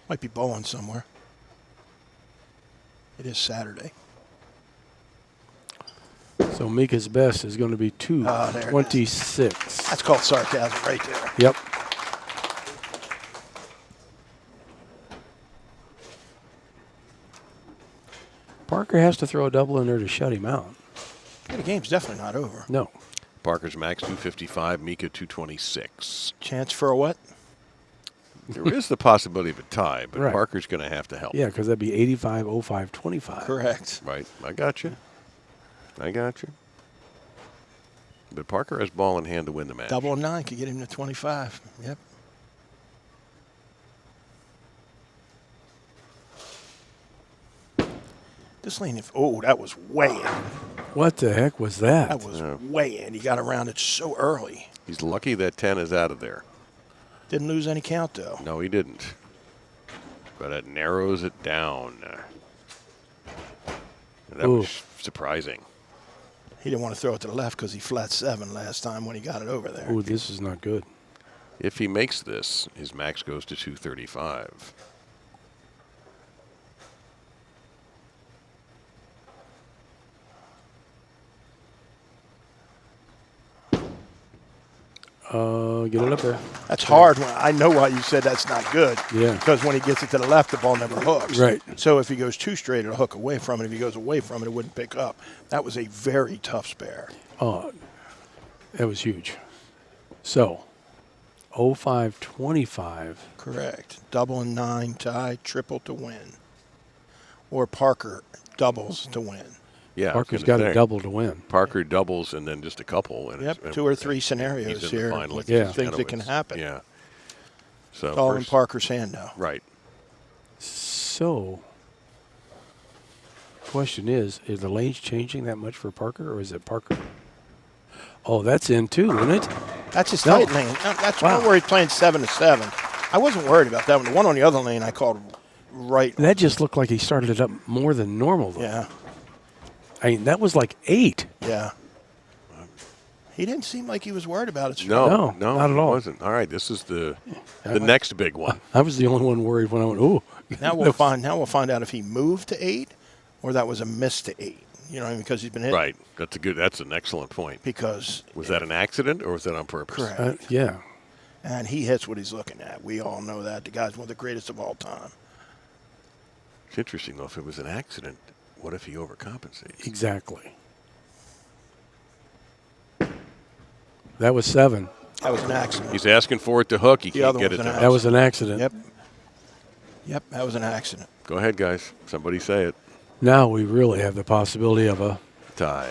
Might be bowling somewhere. It is Saturday.
So Mika's best is going to be
there it is.
226.
That's called sarcasm right there.
Yep. Parker has to throw a double in there to shut him out.
Yeah, the game's definitely not over.
No.
Parker's max 255, Mika 226.
Chance for a what?
There is the possibility of a tie, but
Right.
Parker's going to have to help.
Yeah, because that'd be 85, 05, 25.
Correct.
Right. I got you. But Parker has ball in hand to win the match.
Double 9 could get him to 25. Yep. This lane, that was way out.
What the heck was that?
That was way in. He got around it so early.
He's lucky that 10 is out of there.
Didn't lose any count, though.
No, he didn't. But it narrows it down. That was surprising.
He didn't want to throw it to the left because he flat 7 last time when he got it over there.
Oh, this is not good.
If he makes this, his max goes to 235.
Get it up there.
That's hard. I know why you said that's not good.
Yeah.
Because when he gets it to the left, the ball never hooks.
Right.
So if he goes too straight, it'll hook away from it. If he goes away from it, it wouldn't pick up. That was a very tough spare.
Oh, that was huge. So, 05-25.
Correct. Double and 9 tie, triple to win. Or Parker doubles to win.
Yeah,
Parker's got a double to win.
Parker doubles and then just a couple. And
Yep, 2 or 3 scenarios
he's in the
here
final
with
against
things that
Janawicz.
can happen.
Yeah. So
It's all in
first-
Parker's hand now.
Right.
So, question is the lanes changing that much for Parker, or is it Parker? Oh, that's in too, isn't it?
That's his
No.
tight lane. That's
Wow.
one where he's playing 7 to 7. I wasn't worried about that one. The one on the other lane I called right.
That just looked like he started it up more than normal, though.
Yeah,
I mean, that was like 8.
yeah. He didn't seem like he was worried about it.
No, not at all.
It wasn't. All right, this is the next big one.
I was the only one worried when I went, ooh.
Now we'll find out if he moved to 8 or that was a miss to 8. You know what I mean? Because he's been hit.
Right. That's an excellent point.
Because
Was that an accident or was that on purpose?
correct.
Yeah.
And he hits what he's looking at. We all know that. The guy's one of the greatest of all time.
It's interesting though. If it was an accident, what if he overcompensates?
Exactly. That was 7.
That was an accident.
He's asking for it to hook. He
The
can't
other
get it
was
to
an
hook.
That was an accident.
Yep. Yep, that was an accident.
Go ahead, guys. Somebody say it.
Now we really have the possibility of a
Tie.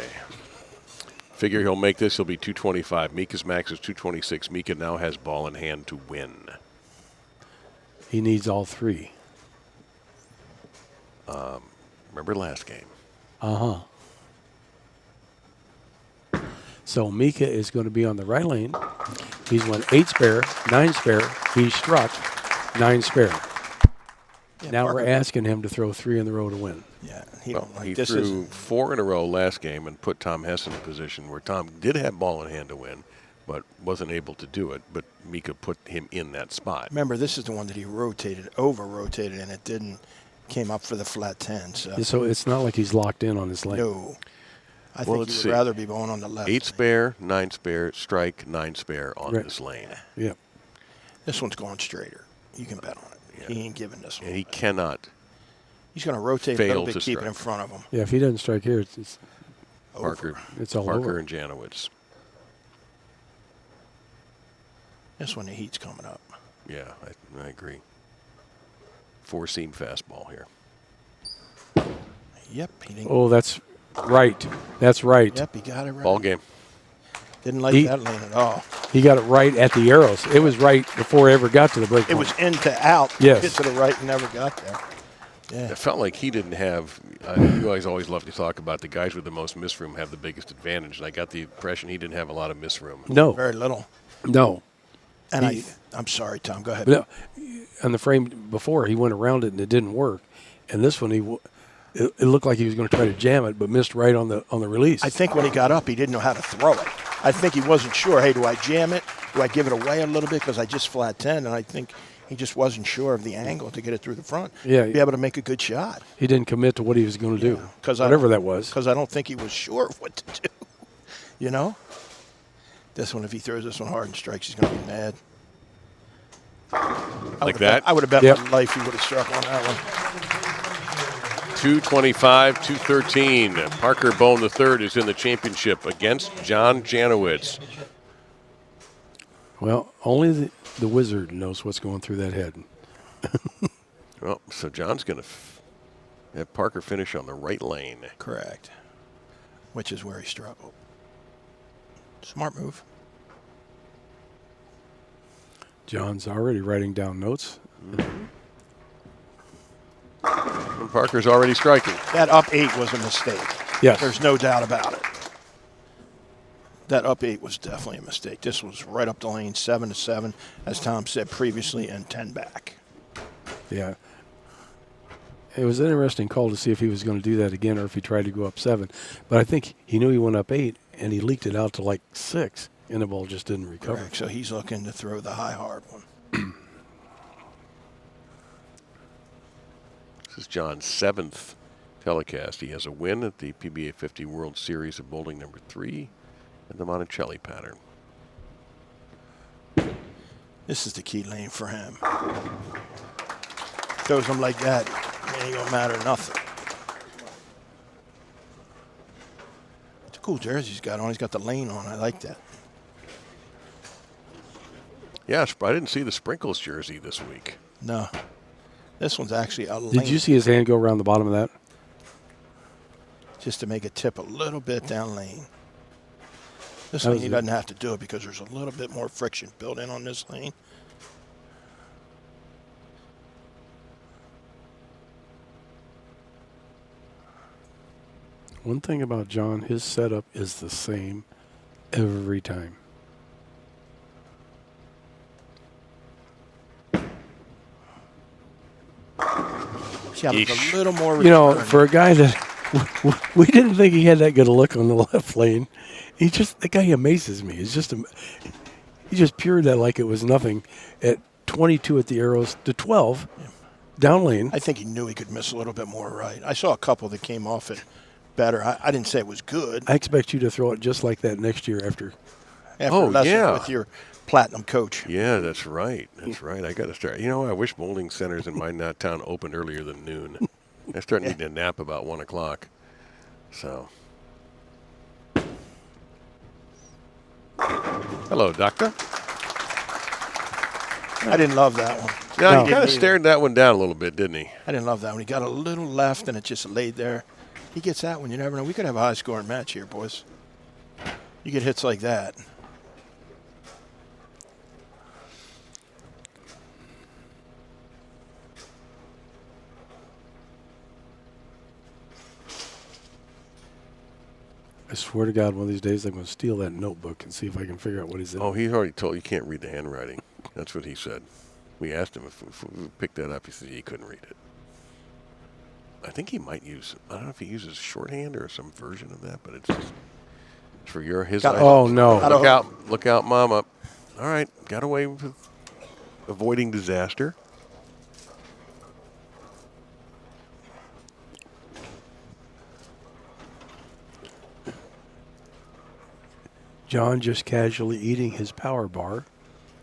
Figure he'll make this. He'll be 225. Mika's max is 226. Mika now has ball in hand to win.
he needs all 3.
Remember last game?
Uh-huh. So Mika is going to be on the right lane. He's won 8 spare, 9 spare. He struck 9 spare.
Yeah,
Now
Parker-
we're asking him to throw 3 in the row to win.
Yeah, he
Well,
don't like
he
this.
threw 4 in a row last game and put Tom Hess in a position where Tom did have ball in hand to win, but wasn't able to do it. But Mika put him in that spot.
Remember, this is the one that he over-rotated, and it didn't. Came up for the flat 10.
So it's not like he's locked in on this lane.
No. I
Well,
think
let's
he
see.
would rather be going on the left.
8 spare, 9 spare, strike, 9 spare on
Right.
this lane.
Yeah.
This one's going straighter. You can bet on it.
Yeah.
He ain't giving this one.
And he cannot.
He's going to rotate a
fail
little
to
bit, keep it
strike.
in front of him.
Yeah, if he doesn't strike here, it's
Parker,
It's all
Parker
over.
and Janawicz.
This one, the heat's coming up.
Yeah, I agree. 4-seam fastball here.
Yep, he didn't.
Oh, that's right. That's right.
Yep, he got it right.
Ball game.
Didn't like
He-
that lane at all.
He got it right at the arrows. It was right before it ever got to the break
It
point.
was in to out.
Yes.
Hit to the right and never got there. Yeah.
It felt like he didn't have. You guys always love to talk about the guys with the most miss room have the biggest advantage, and I got the impression he didn't have a lot of miss room.
No.
Very little.
No.
And
He-
I'm sorry, Tom. Go ahead.
No. On the frame before, he went around it and it didn't work. And this one, it looked like he was going to try to jam it, but missed right on the release.
I think when he got up, he didn't know how to throw it. I think he wasn't sure. Hey, do I jam it? Do I give it away a little bit because I just flat 10? And I think he just wasn't sure of the angle to get it through the front.
Yeah.
Be able to make a good shot.
He didn't commit to what he was going to do,
Because
whatever that was.
Because I don't think he was sure of what to do. You know? This one, if he throws this one hard and strikes, he's going to be mad.
Like that?
I would have bet
Yep.
my life he would have struck on that one.
225, 213. Parker Bohn III is in the championship against John Janawicz.
Well, only the wizard knows what's going through that head.
Well, so John's going to have Parker finish on the right lane.
Correct. Which is where he struggled. Smart move.
John's already writing down notes.
And Parker's already striking.
That up 8 was a mistake.
Yes.
There's no doubt about it. That up 8 was definitely a mistake. This was right up the lane, 7-7, as Tom said previously, and 10 back.
Yeah. It was an interesting call to see if he was going to do that again or if he tried to go up 7. But I think he knew he went up 8, and he leaked it out to like 6, and the ball just didn't recover.
Correct. So he's looking to throw the high hard one.
This is John's 7th telecast. He has a win at the PBA 50 World Series of Bowling number 3 and the Monticelli pattern.
This is the key lane for him. Throws them like that, it ain't gonna matter nothing. It's a cool jersey he's got on. He's got the lane on. I like that.
Yeah, I didn't see the Sprinkles jersey this week.
No, this one's actually a lane.
Did you see his hand go around the bottom of that?
Just to make it tip a little bit down lane. This
That
lane
was
he
it.
doesn't have to do it because there's a little bit more friction built in on this lane.
One thing about John, his setup is the same every time.
See how there's
Yeesh.
a little more
You know,
return.
for a guy that we didn't think he had that good a look on the left lane, that guy amazes me. He's just he just pured that like it was nothing at 22 at the arrows to 12 down lane.
I think he knew he could miss a little bit more right. I saw a couple that came off it better. I didn't say it was good.
I expect you to throw it just like that next year after.
Oh,
lessons
yeah.
with your platinum coach.
Yeah, that's right. That's right. I got to start. You know, I wish bowling centers in my town opened earlier than noon. I start needing a nap about 1 o'clock. So. Hello, Doctor.
I didn't love that one.
Yeah,
No.
he kind of stared that one down a little bit, didn't he?
I didn't love that one. He got a little left and it just laid there. He gets that one. You never know. We could have a high-scoring match here, boys. You get hits like that.
I swear to God, one of these days I'm going to steal that notebook and see if I can figure out what he's in.
Oh, he already told you can't read the handwriting. That's what he said. We asked him if we picked that up. He said he couldn't read it. I think he might use, I don't know if he uses shorthand or some version of that, but it's just it's for his
Got
eyes.
a-
Oh, no.
Look out, Mama. All right, got away with avoiding disaster.
John just casually eating his power bar.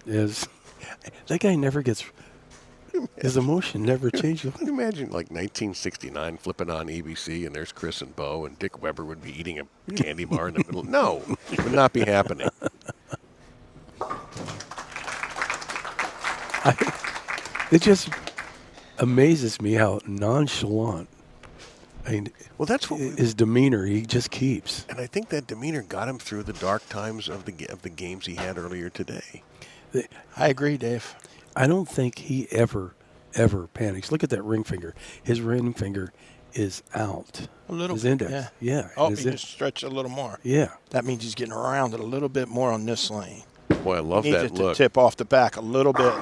That guy never gets, his emotion never changes.
Can you imagine like 1969 flipping on ABC and there's Chris and Bo and Dick Weber would be eating a candy bar in the middle? No, it would not be happening.
It just amazes me how nonchalant. I mean,
Well, that's what.
his demeanor, he just keeps.
And I think that demeanor got him through the dark times of the games he had earlier today.
I agree, Dave.
I don't think he ever panics. Look at that ring finger. His ring finger is out.
A little
His
bit,
index. Yeah.
Oh,
his
he just stretched a little more.
yeah.
That means he's getting around it a little bit more on this lane.
Boy, I love
Needs
that
it to
look.
tip off the back a little bit,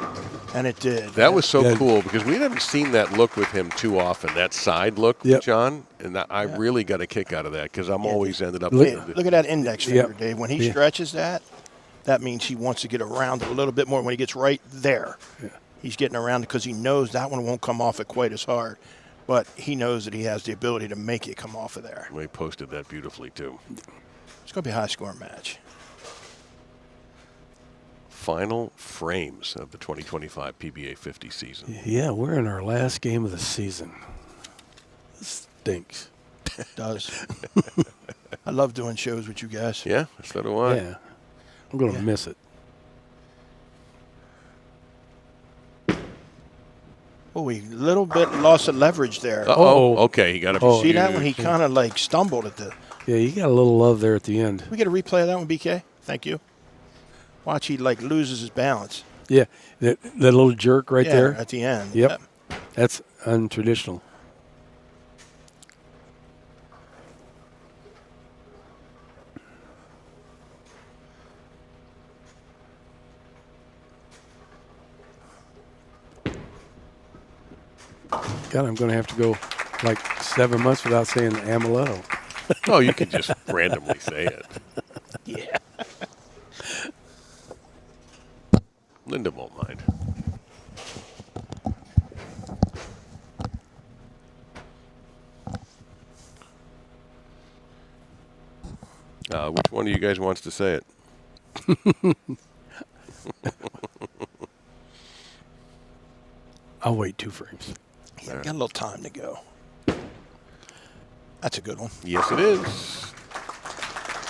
and it did.
That was so
Yeah.
cool because we haven't seen that look with him too often. That side look,
Yep.
John, and I really got a kick out of that because I'm always ended up.
Look at that index finger,
Yep.
Dave. When he
Yeah.
stretches that, that means he wants to get around it a little bit more. When he gets right there, he's getting around it because he knows that one won't come off it quite as hard. But he knows that he has the ability to make it come off of there.
They posted that beautifully too.
It's going to be a high-scoring match.
Final frames of the 2025 PBA 50 season.
Yeah, we're in our last game of the season. This stinks.
It does. I love doing shows with you guys.
Yeah, so do I.
Yeah. I'm going to miss it.
Oh, we little bit lost of leverage there.
Uh-oh. Okay, he got a
See that when he kind of like stumbled at the.
Yeah, you got a little love there at the end.
We get a replay of that one, BK. Thank you. Watch, he like loses his balance.
Yeah, that little jerk right
Yeah,
there.
at the end.
Yep. That's untraditional. God, I'm going to have to go like 7 months without saying amaretto.
Oh, you can just randomly say it.
Yeah.
Linda won't mind. Which one of you guys wants to say it?
I'll wait 2 frames.
Yeah, got a little time to go. That's a good one.
Yes, it is.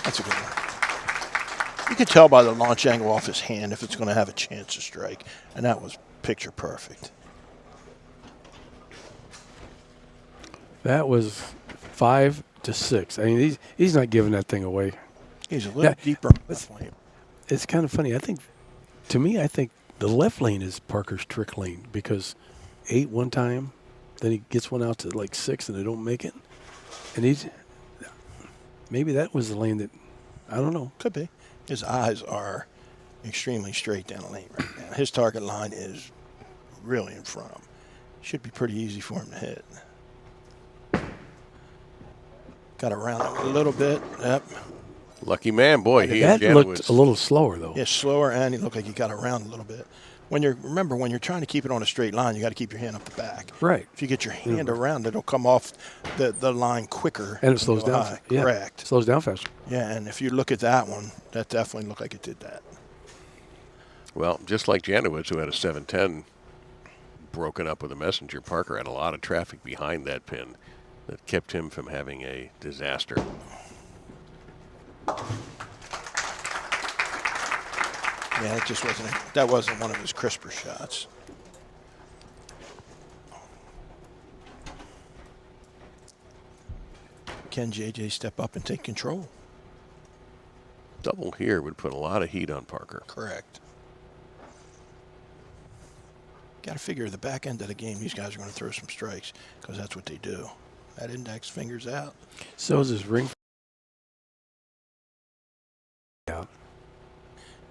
That's a good one. You can tell by the launch angle off his hand if it's going to have a chance to strike, and that was picture perfect.
That was 5 to 6. I mean, he's not giving that thing away.
He's a little deeper on that lane.
It's kind of funny. I think the left lane is Parker's trick lane because 8 one time, then he gets one out to like 6 and they don't make it. And maybe that was the lane that, I don't know.
Could be. His eyes are extremely straight down the lane right now. His target line is really in front of him. Should be pretty easy for him to hit. Got around him a little bit. Yep.
Lucky man, boy.
That looked a little slower, though.
Yeah, slower, and he looked like he got around a little bit. When you're trying to keep it on a straight line, you got to keep your hand up the back.
Right.
If you get your hand around, it'll come off the line quicker.
And it slows down.
High.
Yeah.
Correct.
It slows down faster.
Yeah, and if you look at that one, that definitely looked like it did that.
Well, just like Janawicz, who had a 7-10 broken up with a messenger, Parker had a lot of traffic behind that pin that kept him from having a disaster.
Yeah, it just that wasn't one of his crisper shots. Can JJ step up and take control?
Double here would put a lot of heat on Parker.
Correct. Got to figure the back end of the game, these guys are going to throw some strikes because that's what they do. That index finger's out.
So is his ring. Yeah.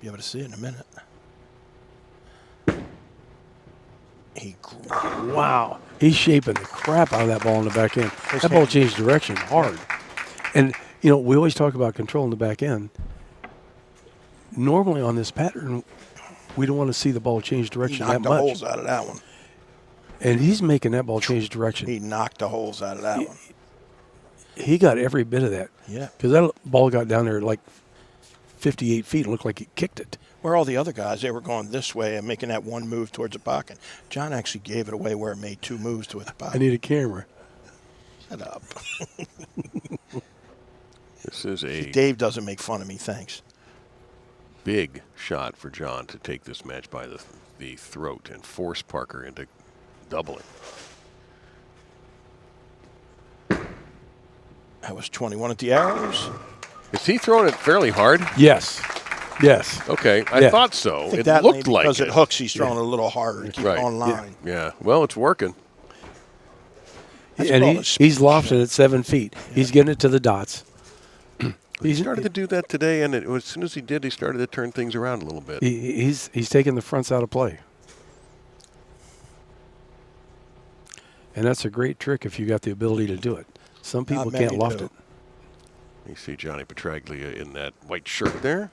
Be able to see it in a minute.
Wow. He's shaping the crap out of that ball in the back end. That ball changed direction hard. And, we always talk about controlling the back end. Normally on this pattern, we don't want to see the ball change direction that much.
He knocked the holes out of that one.
And he's making that ball change direction.
He knocked the holes out of that one.
He got every bit of that.
Yeah.
Because that ball got down there like 58 feet. It looked like he kicked it.
Where all the other guys, they were going this way and making that one move towards the pocket. John actually gave it away where it made 2 moves towards the pocket.
I need a camera.
Shut up.
This is a
Dave doesn't make fun of me, thanks.
big shot for John to take this match by the throat and force Parker into doubling.
That was 21 at the arrows.
Is he throwing it fairly hard?
Yes. Yes.
Okay, I thought so.
I think
It
that
looked like
because it hooks, he's throwing a little harder to keep
Right.
on line.
Yeah, well, it's working.
And he's lofted at 7 feet. Yeah. He's getting it to the dots.
He started to do that today, and as soon as he did, he started to turn things around a little bit.
He's taking the fronts out of play. And that's a great trick if you got the ability to do it. Some people can't loft it.
You see Johnny Petraglia in that white shirt there,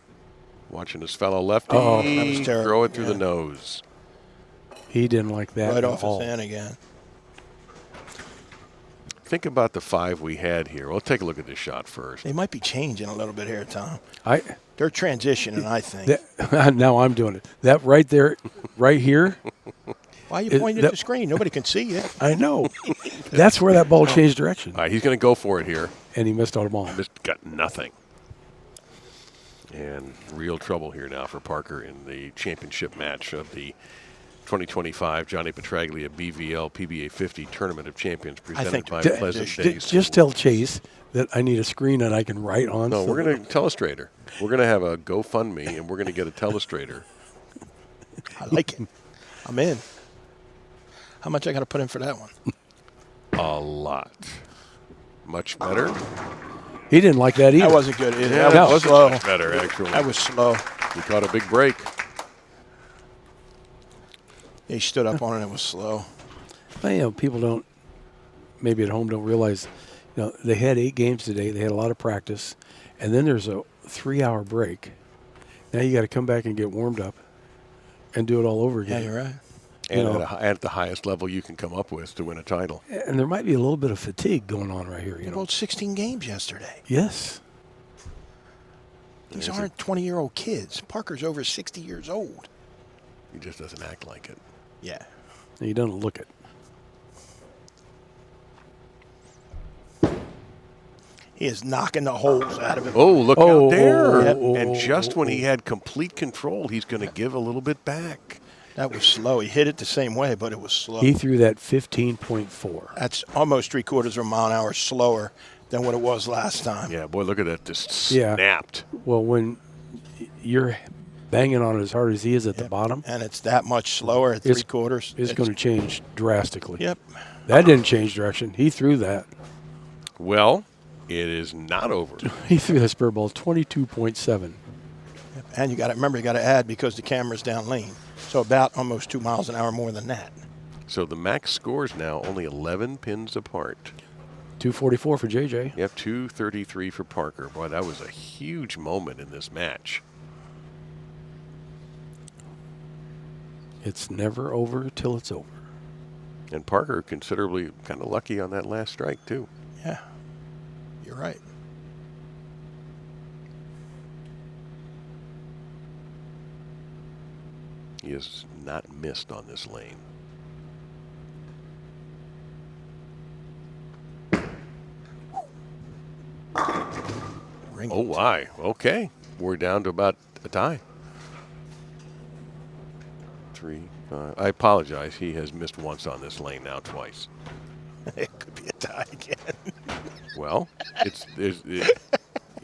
watching his fellow lefty
that was terrible.
throw it through the nose.
He didn't like that
right
at
off
all.
his hand again.
Think about the 5 we had here. We'll take a look at this shot first.
They might be changing a little bit here, Tom.
They're
transitioning, I think.
Now I'm doing it. That right there, right here.
Why are you pointing at the screen? Nobody can see you.
I know. That's where that ball changed direction.
All right, he's going to go for it here.
And he missed all the ball.
Got nothing. And real trouble here now for Parker in the championship match of the 2025 Johnny Petraglia BVL PBA50 Tournament of Champions presented by Pleasant Days.
Just tell Chase that I need a screen that I can write on.
No, we're going to telestrator. We're going to have a GoFundMe, and we're going to get a telestrator.
I like it. I'm in. How much I got to put in for that one?
A lot. Much better.
He didn't like that either.
That wasn't good either.
Yeah,
that was slow.
Much better, actually.
That was slow.
He caught a big break.
He stood up on it. It was slow.
Well, people don't. maybe at home don't realize, they had 8 games today. They had a lot of practice, and then there's a 3-hour break. Now you got to come back and get warmed up, and do it all over again.
Yeah, you're right.
And at the highest level you can come up with to win a title.
And there might be a little bit of fatigue going on right here.
They bowled 16 games yesterday.
Yes.
These aren't 20-year-old kids. Parker's over 60 years old.
He just doesn't act like it.
Yeah.
He doesn't look it.
He is knocking the holes out of it.
Oh, look out there.
And
just when he had complete control, he's going to give a little bit back.
That was slow. He hit it the same way, but it was slow.
He threw that 15.4.
That's almost 3/4 of a mile an hour slower than what it was last time.
Yeah, boy, look at that. Just snapped.
Well, when you're banging on it as hard as he is at the bottom,
And it's that much slower at 3/4.
it's going to change drastically.
Yep.
That didn't change direction. He threw that.
Well, it is not over.
He threw that spur ball 22.7.
And you got to remember, you got to add because the camera's down lane. So about almost 2 miles an hour more than that.
So the max scores now only 11 pins apart.
244 for JJ.
Yep, 233 for Parker. Boy, that was a huge moment in this match.
It's never over till it's over.
And Parker considerably kind of lucky on that last strike, too.
Yeah. You're right.
He has not missed on this lane.
Ring
Oh,
it.
my. Okay. We're down to about a tie. 3, 5. I apologize. He has missed once on this lane now, twice.
It could be a tie again.
Well,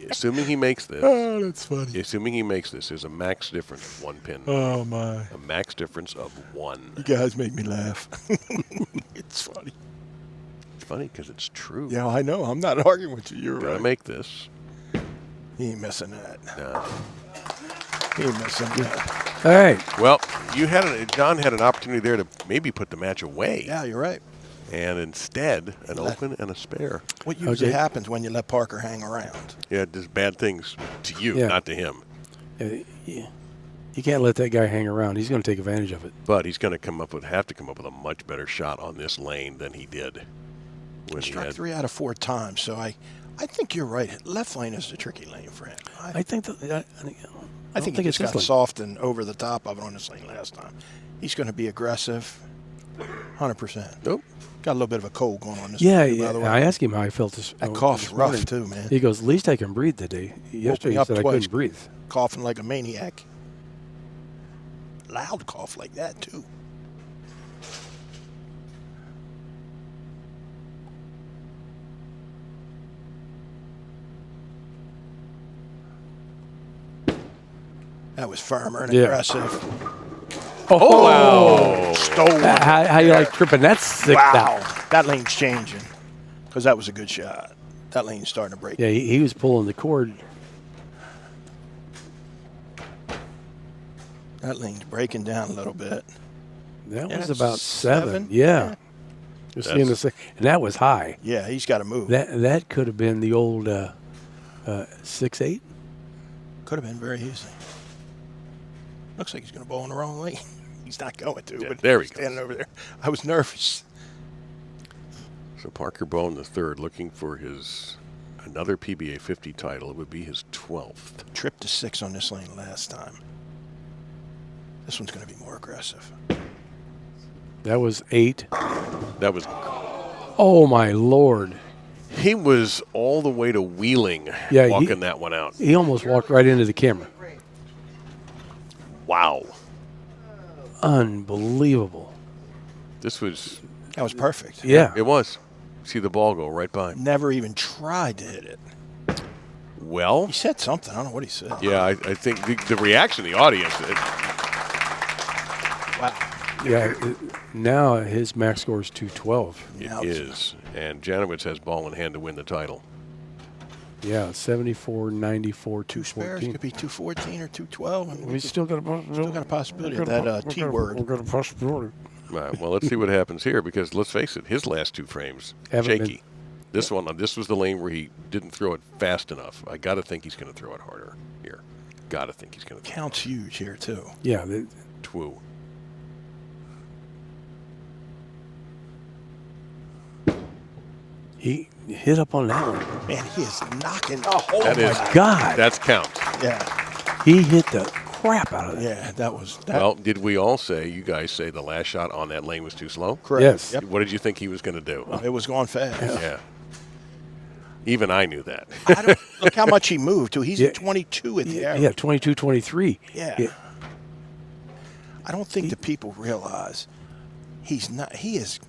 assuming he makes this.
Oh, that's funny.
Assuming he makes this, there's a max difference of 1 pin.
Oh, my.
A max difference of 1.
You guys make me laugh. It's funny.
It's funny because it's true.
Yeah, I know. I'm not arguing with you. You're
Gotta
right.
make this.
He ain't missing that.
No.
He ain't missing that.
All right.
Well, John had an opportunity there to maybe put the match away.
Yeah, you're right.
And instead, an open and a spare.
What usually
Okay.
happens when you let Parker hang around?
Yeah, just bad things to you,
Yeah.
not to him.
Yeah. You can't let that guy hang around. He's going to take advantage of it.
But he's going to have to come up with a much better shot on this lane than he did when he
Struck
had.
3 out of 4 times, so I think you're right. Left lane is the tricky lane for him.
I think that.
I think he
it's
just got
this lane.
soft and over the top of it on this lane last time. He's going to be aggressive, 100%.
Nope.
Got a little bit of a cold going on this
Yeah,
lane, by the way.
I asked him how he felt this.
That cough's
this
rough,
morning.
too, man.
He goes, at least I can breathe today. Yesterday he
up
said I
twice.
couldn't breathe.
Coughing like a maniac. Loud cough like that, too. That was firmer and
Yeah.
aggressive.
Oh,
Wow.
Stole.
How you like tripping? That's sick.
Wow. That lane's changing because that was a good shot. That lane's starting to break.
Yeah, he was pulling the cord.
That lane's breaking down a little bit.
That
Yeah,
was
that's
about 7.
7.
Yeah. Just seeing
That's-
and that was high.
Yeah, he's got to move.
That could have been the old 6-8.
Could have been very easy. Looks like he's going to bowl in the wrong lane. He's not going to.
Yeah,
but
there he
standing
goes.
over there. I was nervous.
So Parker Bohn III looking for another PBA 50 title. It would be his 12th.
Tripped to 6 on this lane last time. This one's going to be more aggressive.
That was 8.
That was.
Oh, my Lord.
He was all the way to Wheeling
Yeah,
walking that one out.
He almost walked right into the camera.
Wow.
Unbelievable.
This was.
That was perfect.
Yeah.
It was. See the ball go right by.
Never even tried to hit it.
Well,
He said something. I don't know what he said.
yeah, I think the reaction of the audience.
Wow.
Yeah. Now his max score is 212.
It
Now
is. And Janawicz has ball in hand to win the title.
Yeah, 74, 94,
Two spares
214.
could be 214 or 212. I mean,
We still got
a possibility of that T word.
We've got a possibility.
All right, well, let's see what happens here because let's face it, his last 2 frames,
Haven't
shaky. This was the lane where he didn't throw it fast enough. I got to think he's going to throw it harder here. Got to think he's going to.
Counts huge here too.
Yeah.
Twoo.
He hit up on that one.
Man, he is knocking.
That is
God.
That's count.
Yeah,
He hit the crap out of that.
yeah, that was that.
Well, did we all say, you guys say the last shot on that lane was too slow?
Correct.
Yes.
Yep.
What did you think he was going to do?
It was going fast.
Yeah. Even I knew that.
Look how much he moved to. He's
Yeah.
at 22 at the
Yeah,
average.
22, 23.
Yeah. I don't think the people realize he's not. He is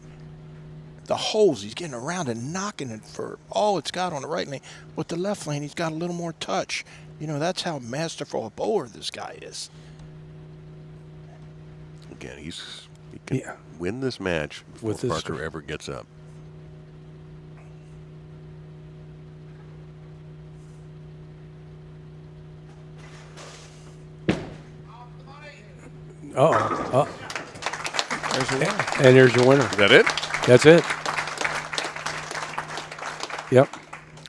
the holes. He's getting around and knocking it for all it's got on the right lane. With the left lane, he's got a little more touch. You know, that's how masterful a bowler this guy is.
Again, he can
Yeah.
win this match before
With this
Parker
string.
ever gets up.
Oh.
There's your winner.
And there's your winner.
Is that it?
That's it. Yep.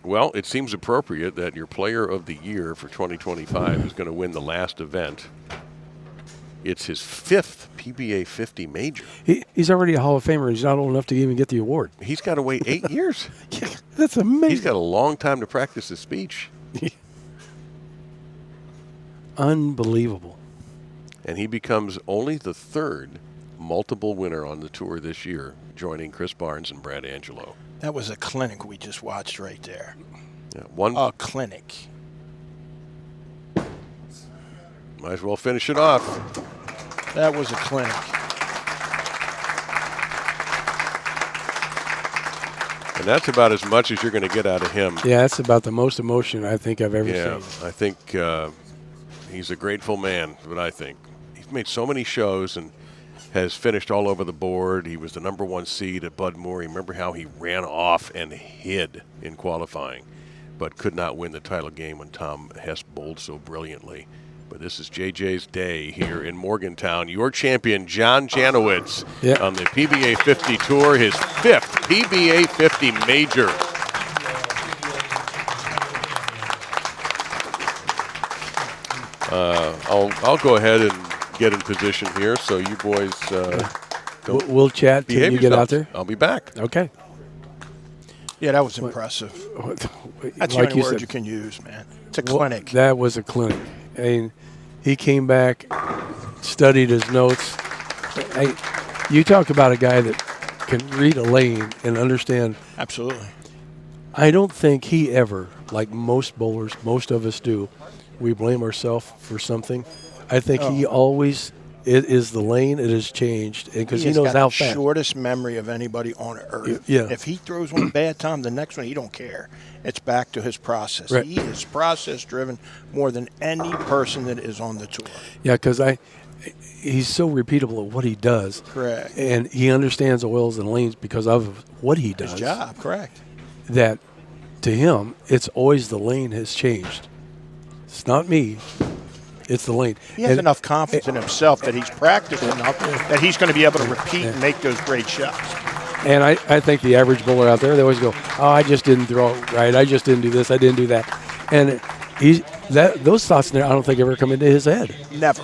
Well, it seems appropriate that your player of the year for 2025 is going to win the last event. It's his 5th PBA 50 major.
He's already a Hall of Famer. He's not old enough to even get the award.
He's got to wait 8 years.
That's amazing.
He's got a long time to practice his speech.
Unbelievable.
And he becomes only the 3rd multiple winner on the tour this year, joining Chris Barnes and Brad Angelo.
That was a clinic we just watched right there.
Yeah, one
A clinic.
might as well finish it off.
That was a clinic.
And that's about as much as you're going to get out of him.
Yeah, that's about the most emotion I think I've ever
Yeah,
seen.
I think he's a grateful man, what I think. He's made so many shows and has finished all over the board. He was the #1 seed at Bud Moore. Remember how he ran off and hid in qualifying, but could not win the title game when Tom Hess bowled so brilliantly. But this is JJ's day here in Morgantown. Your champion, John Janawicz,
Yeah.
on the PBA 50 Tour, his 5th PBA 50 major. I'll go ahead and get in position here, so you boys
We'll chat till
behave
you get out
yourselves.
there.
I'll be back.
Okay.
Yeah, that was impressive. That's
Like
the only
you
word
said,
you can use, man. It's a
well,
clinic.
that was a clinic. And he came back, studied his notes. You talk about a guy that can read a lane and understand.
Absolutely.
I don't think he ever, like most bowlers, most of us do, we blame ourselves for something. I think he always, it is the lane, it has changed, because he
has
knows
got
how
the
fast.
shortest memory of anybody on earth.
Yeah.
If he throws one bad time, the next one he don't care. It's back to his process.
Right.
He is process driven more than any person that is on the tour.
Yeah, because he's so repeatable at what he does.
Correct.
And he understands oils and lanes because of what he does.
His job, correct.
That to him, it's always the lane has changed. It's not me. It's the lane.
He has
And-
enough confidence in himself that he's practiced enough that he's going to be able to repeat and make those great shots.
And I think the average bowler out there, they always go, "Oh, I just didn't throw it right. I just didn't do this. I didn't do that." And those thoughts, I don't think ever come into his head.
Never.